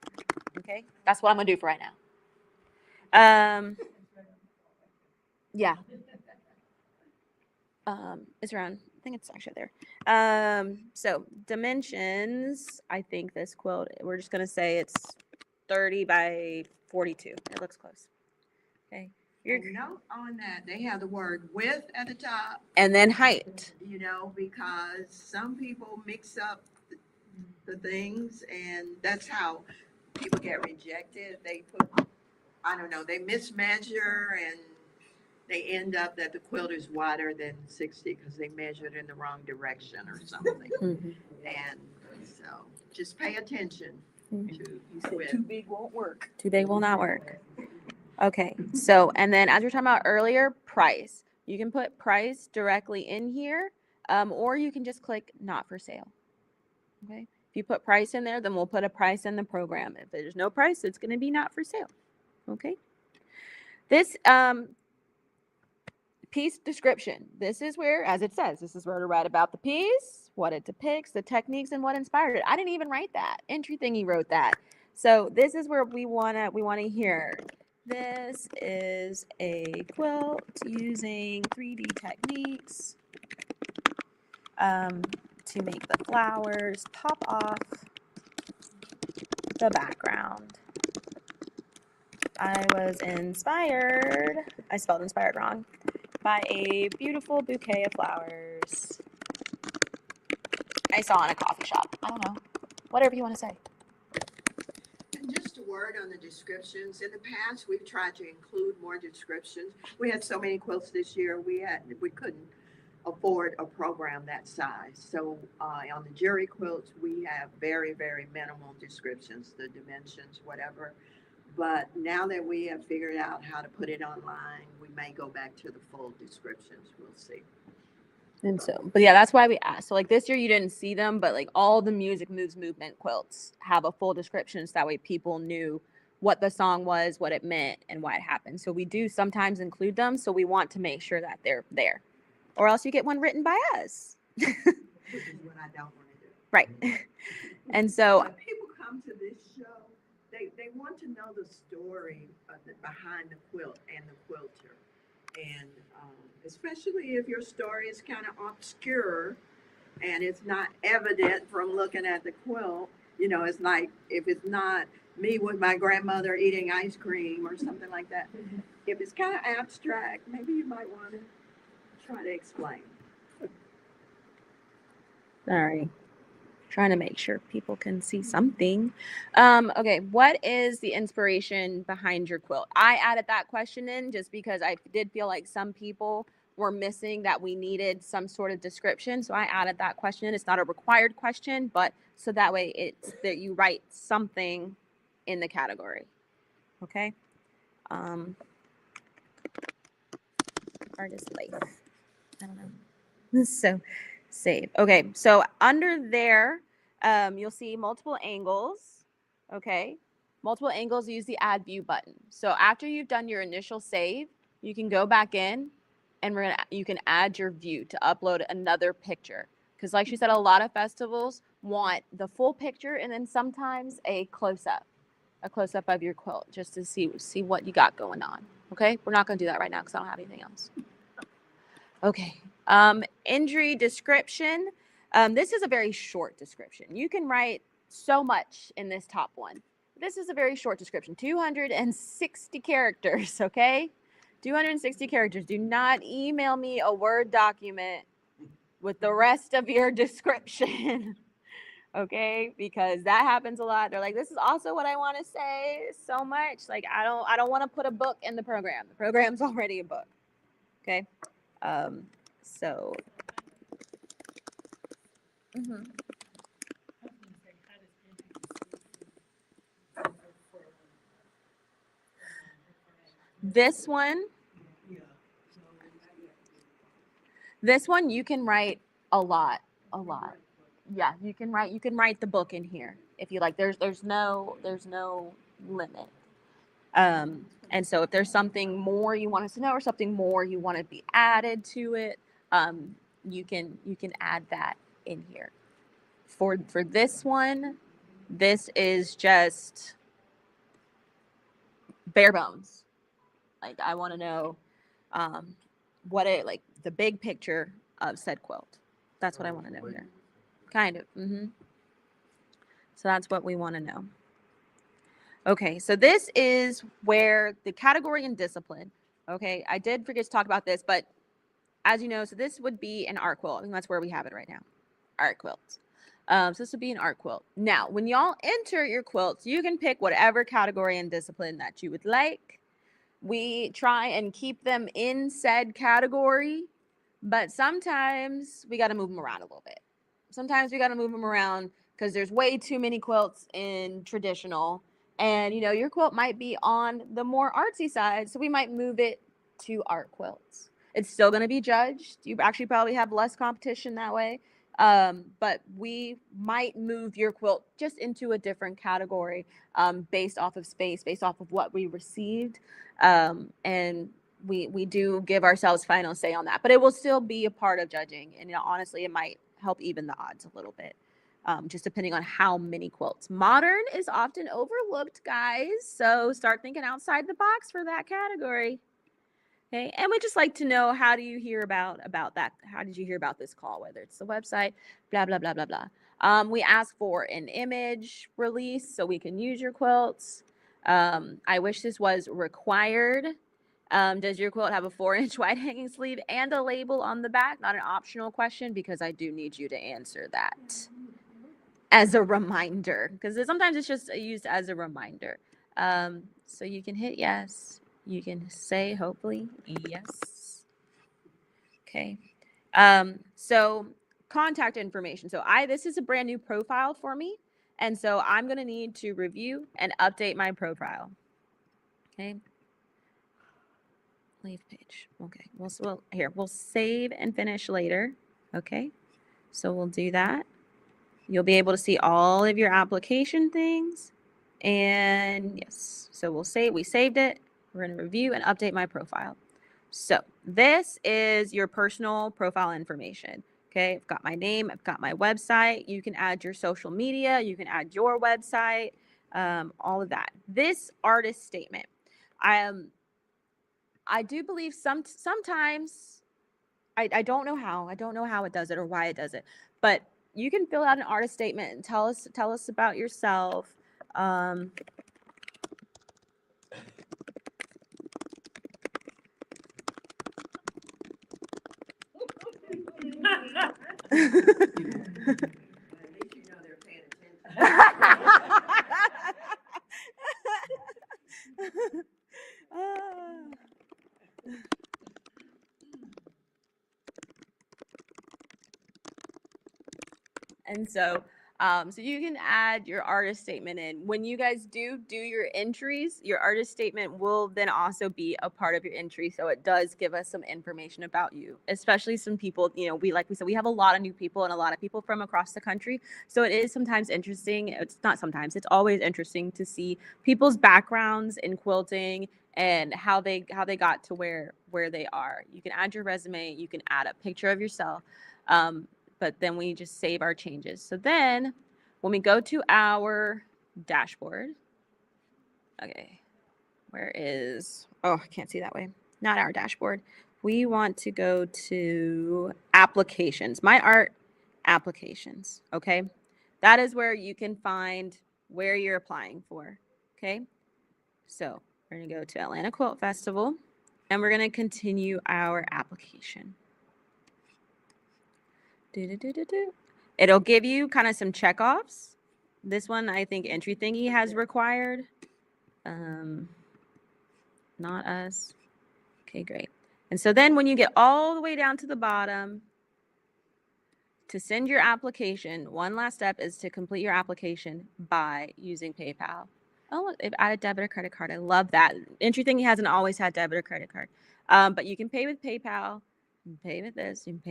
Okay, that's what I'm gonna do for right now. Yeah. It's around, I think it's actually there. So dimensions, I think this quilt, we're just gonna say it's 30 by 42. It looks close. Okay. And note on that, they have the word width at the top, And then height. because some people mix up the things, and that's how people get rejected. They they mismeasure, and they end up that the quilt is wider than 60 because they measured in the wrong direction or something. Mm-hmm. And so just pay attention to width. Too big won't work. Too big will not work. Okay, so, and then as we were talking about earlier, price. You can put price directly in here, or you can just click not for sale. Okay, if you put price in there, then we'll put a price in the program. If there's no price, it's going to be not for sale. Okay. This piece description. This is where, as it says, this is where to write about the piece, what it depicts, the techniques, and what inspired it. I didn't even write that. Entry thingy wrote that. So this is where we wanna hear. This is a quilt using 3D techniques to make the flowers pop off the background. I was inspired, I spelled inspired wrong, by a beautiful bouquet of flowers I saw in a coffee shop. I don't know. Whatever you want to say. And just a word on the descriptions. In the past, we've tried to include more descriptions. We had so many quilts this year, we couldn't afford a program that size. So on the jury quilts, we have very, very minimal descriptions, the dimensions, whatever. But now that we have figured out how to put it online, we may go back to the full descriptions. We'll see. And so, but yeah, that's why we asked. So like this year you didn't see them, but like all the Music Moves Movement quilts have a full description, so that way people knew what the song was, what it meant, and why it happened. So we do sometimes include them, so we want to make sure that they're there. Or else you get one written by us. Which is what I don't want to do. Right. And so when people come to this show, they want to know the story behind the quilt and the quilter. And especially if your story is kind of obscure and it's not evident from looking at the quilt, you know, it's like if it's not me with my grandmother eating ice cream or something like that. If it's kind of abstract, maybe you might want to try to explain. sorry. Trying to make sure people can see something. Okay, what is the inspiration behind your quilt? I added that question in just because I did feel like some people were missing that we needed some sort of description. So I added that question in. It's not a required question, but so that way it's that you write something in the category. Okay. Artist life. I don't know. So save. Okay, so under there, you'll see multiple angles. Okay, multiple angles, use the add view button. So after you've done your initial save, you can go back in and you can add your view to upload another picture. Because like she said, a lot of festivals want the full picture and then sometimes a close-up of your quilt just to see what you got going on. Okay, we're not going to do that right now because I don't have anything else. Okay, injury description. This is a very short description. You can write so much in this top one. This is a very short description, 260 characters, okay? 260 characters. Do not email me a Word document with the rest of your description, okay? Because that happens a lot. They're like, this is also what I want to say so much. Like, I don't want to put a book in the program. The program's already a book, okay? So. Mm-hmm. This one you can write a lot. Yeah, you can write the book in here if you like. There's no limit. And so if there's something more you want us to know or something more you want to be added to it, you can add that in here. For this one, this is just bare bones. Like I want to know what it like the big picture of said quilt. That's what I want to know here. Kind of. Mm-hmm. So that's what we want to know. Okay, so this is where the category and discipline. Okay, I did forget to talk about this, but as you know, so this would be an art quilt. I think that's where we have it right now. Art quilts. So this would be an art quilt. Now, when y'all enter your quilts, you can pick whatever category and discipline that you would like. We try and keep them in said category, but sometimes we got to move them around a little bit. Sometimes we got to move them around because there's way too many quilts in traditional, and you know your quilt might be on the more artsy side, so we might move it to art quilts. It's still going to be judged. You actually probably have less competition that way. But we might move your quilt just into a different category based off of space, based off of what we received. And we do give ourselves final say on that, but it will still be a part of judging. And honestly, it might help even the odds a little bit. Just depending on how many quilts. Modern is often overlooked, guys. So start thinking outside the box for that category. Okay, and we just like to know, how do you hear about that? How did you hear about this call? Whether it's the website, blah blah blah blah blah. We ask for an image release so we can use your quilts. I wish this was required. Does your quilt have a 4-inch wide hanging sleeve and a label on the back? Not an optional question, because I do need you to answer that as a reminder, because sometimes it's just used as a reminder. So you can hit yes. You can say, hopefully, yes. Okay. So contact information. So this is a brand new profile for me. And so I'm going to need to review and update my profile. Okay. Leave page. Okay. We'll save and finish later. Okay. So we'll do that. You'll be able to see all of your application things. And yes, so we saved it. We're going to review and update my profile. So this is your personal profile information. Okay, I've got my name, I've got my website. You can add your social media, you can add your website, all of that. This artist statement, I do believe sometimes, I don't know how it does it or why it does it, but you can fill out an artist statement and tell us about yourself. And so you can add your artist statement in. When you guys do your entries, your artist statement will then also be a part of your entry. So it does give us some information about you, especially some people, like we said, we have a lot of new people and a lot of people from across the country. So it is sometimes interesting. It's not sometimes, it's always interesting to see people's backgrounds in quilting and how they got to where they are. You can add your resume, you can add a picture of yourself. But then we just save our changes. So then when we go to our dashboard, okay, I can't see that way. Not our dashboard. We want to go to applications, my art applications, okay? That is where you can find where you're applying for, okay? So we're gonna go to Atlanta Quilt Festival and we're gonna continue our application. It'll give you kind of some checkoffs. This one, I think Entry Thingy has required. Not us. Okay, great. And so then when you get all the way down to the bottom, to send your application, one last step is to complete your application by using PayPal. Oh, look, they've added debit or credit card. I love that. Entry Thingy hasn't always had debit or credit card. But you can pay with PayPal. You can pay with this. You can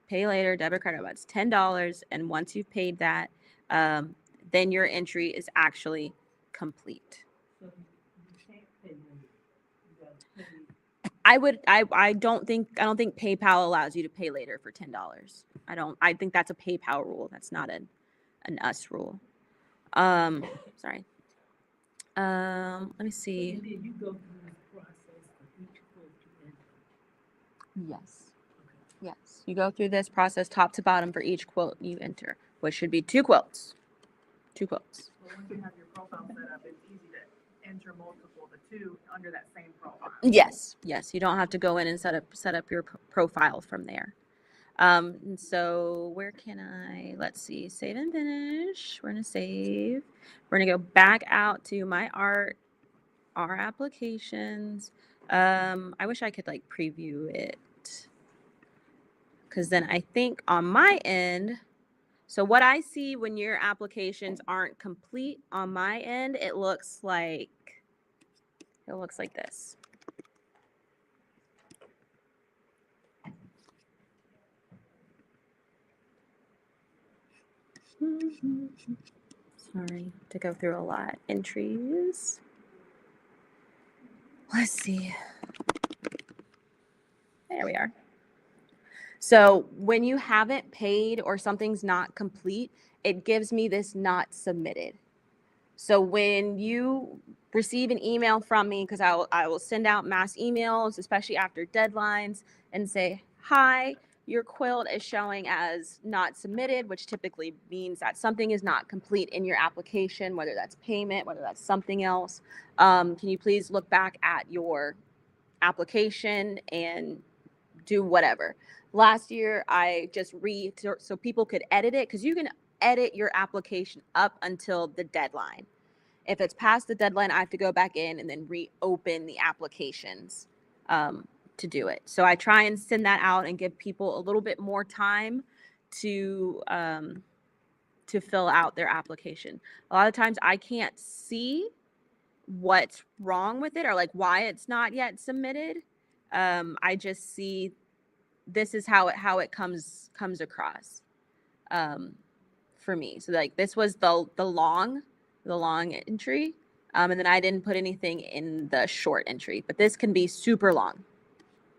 pay later, debit or credit. It's $10. And once you've paid that, then your entry is actually complete. So you can't pay later. You gotta pay. I don't think PayPal allows you to pay later for $10. I think that's a PayPal rule. That's not an us rule. Sorry. Let me see. And then you go through this process for each quilt you enter. Yes. Yes. You go through this process top to bottom for each quilt you enter, which should be 2 quilts. 2 quilts. Well, once you have your profile set up, it's easy to enter multiple, the 2 under that same profile. Yes. Yes. You don't have to go in and set up your profile from there. And so where can let's see, save and finish. We're going to save. We're going to go back out to my our applications. I wish I could preview it, because then I think on my end, so what I see when your applications aren't complete on my end, it looks like this. Sorry to go through a lot. Entries. Let's see. There we are. So when you haven't paid or something's not complete, it gives me this not submitted. So when you receive an email from me, because I will send out mass emails, especially after deadlines, and say, hi, your quilt is showing as not submitted, which typically means that something is not complete in your application, whether that's payment, whether that's something else. Can you please look back at your application and do whatever? Last year, I just so people could edit it, because you can edit your application up until the deadline. If it's past the deadline, I have to go back in and then reopen the applications to do it. So I try and send that out and give people a little bit more time to fill out their application. A lot of times I can't see what's wrong with it or like why it's not yet submitted. I just see this is how it comes across for me. So like this was the long entry, and then I didn't put anything in the short entry. But this can be super long,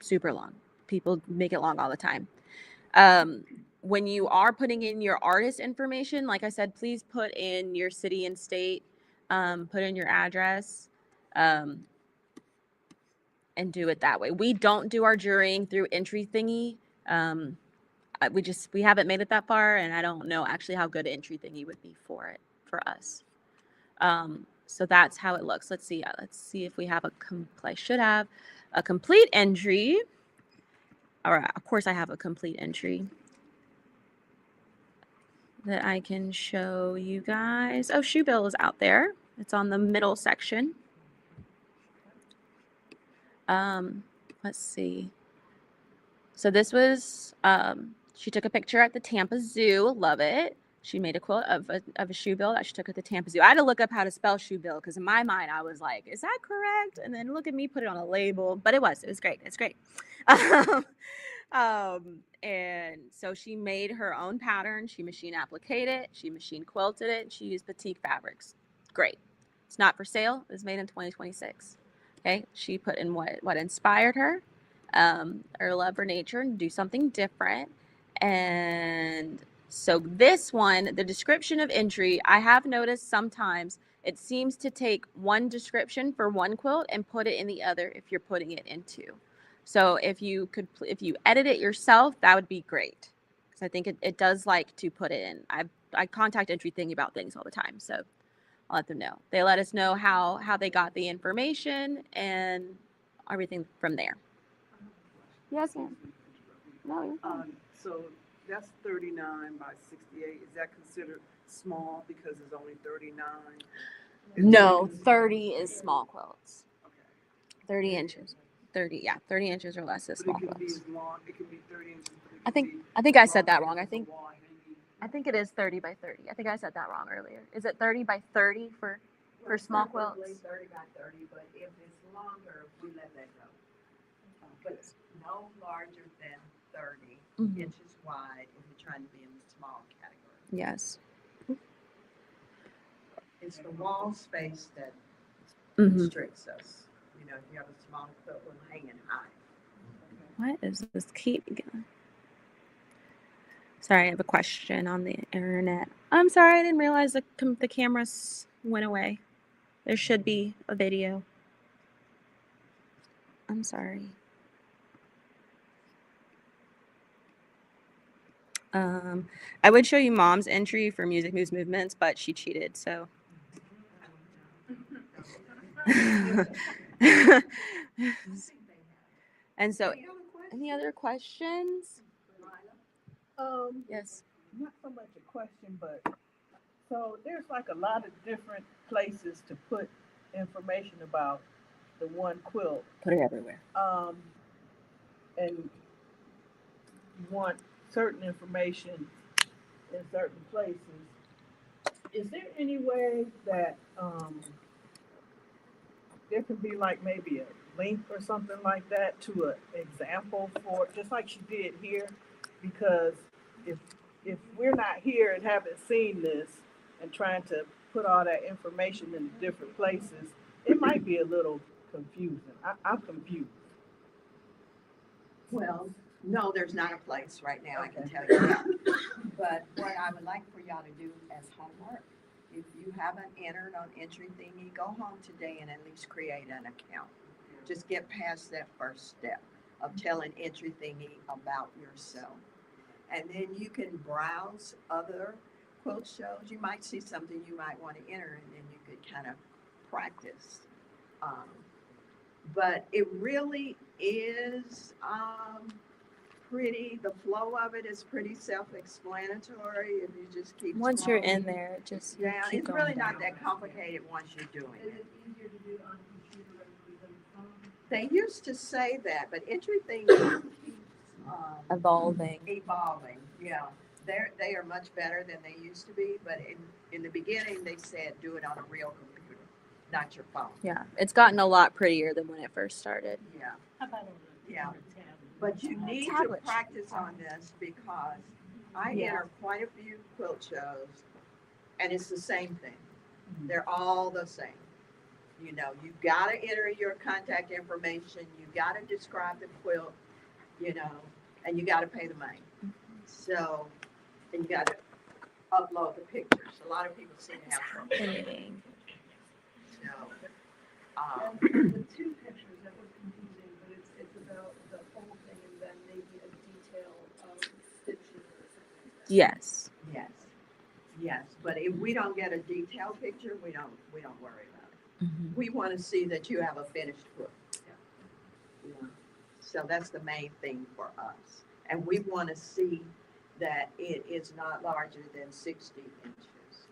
super long. People make it long all the time. When you are putting in your artist information, like I said, please put in your city and state, put in your address, and do it that way. We don't do our jurying through entry thingy. We haven't made it that far, and I don't know actually how good entry thingy would be for us. So that's how it looks. Let's see if we have I should have a complete entry. All right, of course I have a complete entry that I can show you guys. Oh, shoe bill is out there. It's on the middle section. Let's see. So this was, she took a picture at the Tampa Zoo. Love it. She made a quilt of a shoe bill that she took at the Tampa Zoo. I had to look up how to spell shoe bill because in my mind I was like, is that correct? And then look at me put it on a label, but it was great. It's great. And so she made her own pattern. She machine appliqued it. She machine quilted it. She used batik fabrics. Great. It's not for sale. It was made in 2026. Okay. She put in what inspired her. Her love for nature and do something different. And so this one, the description of entry, I have noticed sometimes it seems to take one description for one quilt and put it in the other if you're putting it into. So if you edit it yourself, that would be great. Because I think it does like to put it in. I contact entry thingy about things all the time. So I'll let them know. They let us know how they got the information and everything from there. Yes, ma'am. No, you're fine. So that's 39 by 68. Is that considered small because it's only 39? No, 30 is small quilts. Okay. 30 inches. 30 inches or less is But small it can be quilts. as long. It can be 30 inches. I think I said that wrong. I think it is 30 by 30. I think I said that wrong earlier. Is it 30 by 30 for small quilts? 30 by 30, but if it's longer, we let that go. But no larger than 30 inches wide if you're trying to be in the small category. Yes. It's the wall space that restricts us. You know, if you have a small quilt, we're hanging high. What is this key again? Sorry, I have a question on the internet. I'm sorry, I didn't realize the cameras went away. There should be a video. I'm sorry. I would show you Mom's entry for Music Moves Movements, but she cheated, so. And so, any other questions? Yes. Not so much a question, but so there's like a lot of different places to put information about the one quilt. Put it everywhere. And you want certain information in certain places. Is there any way that there can be like maybe a link or something like that to an example for, just like she did here? Because if if we're not here and haven't seen this and trying to put all that information in different places, it might be a little confusing. I'm confused. Well, no, there's not a place right now, I can Okay. tell you that. But what I would like for y'all to do as homework, if you haven't entered on Entry Thingy, go home today and at least create an account. Just get past that first step of telling Entry Thingy about yourself. And then you can browse other quilt shows. You might see something you might want to enter, and then you could kind of practice. But it really is pretty, the flow of it is pretty self-explanatory if you just keep Once you're in scrolling there, just down. keep It's going really down. not that complicated once you're doing Is it. it easier to do on computer than phone? They used to say that, but Entry Thingy keeps Evolving. evolving. Yeah, they are much better than they used to be. But in the beginning, they said do it on a real computer, not your phone. Yeah, it's gotten a lot prettier than when it first started. Yeah, How about on the yeah. tablet? But you need to Tablet. practice on this because I Yeah. enter quite a few quilt shows, and it's the same thing. They're all the same. You know, you gotta enter your contact information, you gotta describe the quilt, you know, and you gotta pay the money. So, and you gotta upload the pictures. A lot of people seem to have trouble. Happening. So, And the two pictures, that was confusing, but it's about the whole thing and then maybe a detail of stitching or something like that. Yes. yes, yes, but if we don't get a detailed picture, we don't worry about it. Mhm. We wanna see that you have a finished quilt. Yeah. So that's the main thing for us. And we want to see that it is not larger than 60 inches.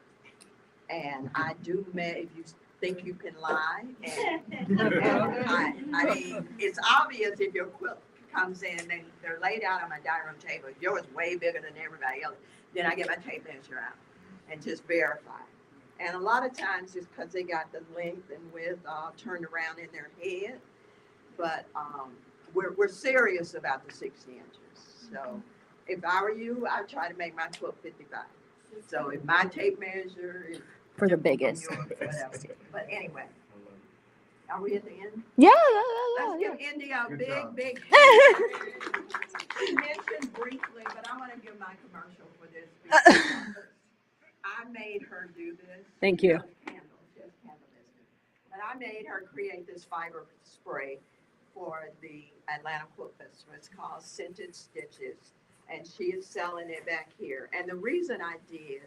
And I do, if you think you can lie, and I mean, it's obvious if your quilt comes in and they're laid out on my dining room table, yours is way bigger than everybody else, then I get my tape measure out and just verify. And a lot of times it's because they got the length and width all turned around in their head. But we're serious about the 60 inches. So if I were you, I'd try to make my quilt 55. So if my tape measure is For the different from biggest. yours, whatever. But anyway, are we at the end? Yeah, Let's yeah, give Indy a Good big, job. big. She mentioned briefly, but I want to give my commercial for this because I made her do this. Thank She you. does candles, she has candle business. And I made her create this fiber spray for the Atlanta Quilt Festival. It's called Scented Stitches, and she is selling it back here. And the reason I did,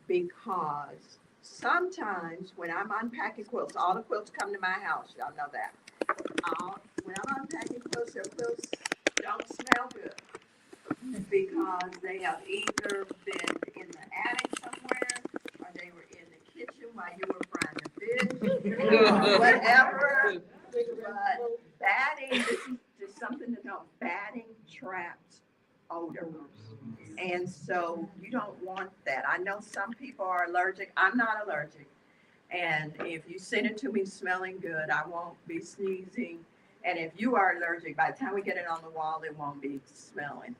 because sometimes when I'm unpacking quilts, all the quilts come to my house, y'all know that. When I'm unpacking quilts, their quilts don't smell good because they have either been in the attic somewhere or they were in the kitchen while you were frying the fish or whatever. But batting, this is just something to know, batting traps odors. And so you don't want that. I know some people are allergic. I'm not allergic. And if you send it to me smelling good, I won't be sneezing. And if you are allergic, by the time we get it on the wall, it won't be smelling.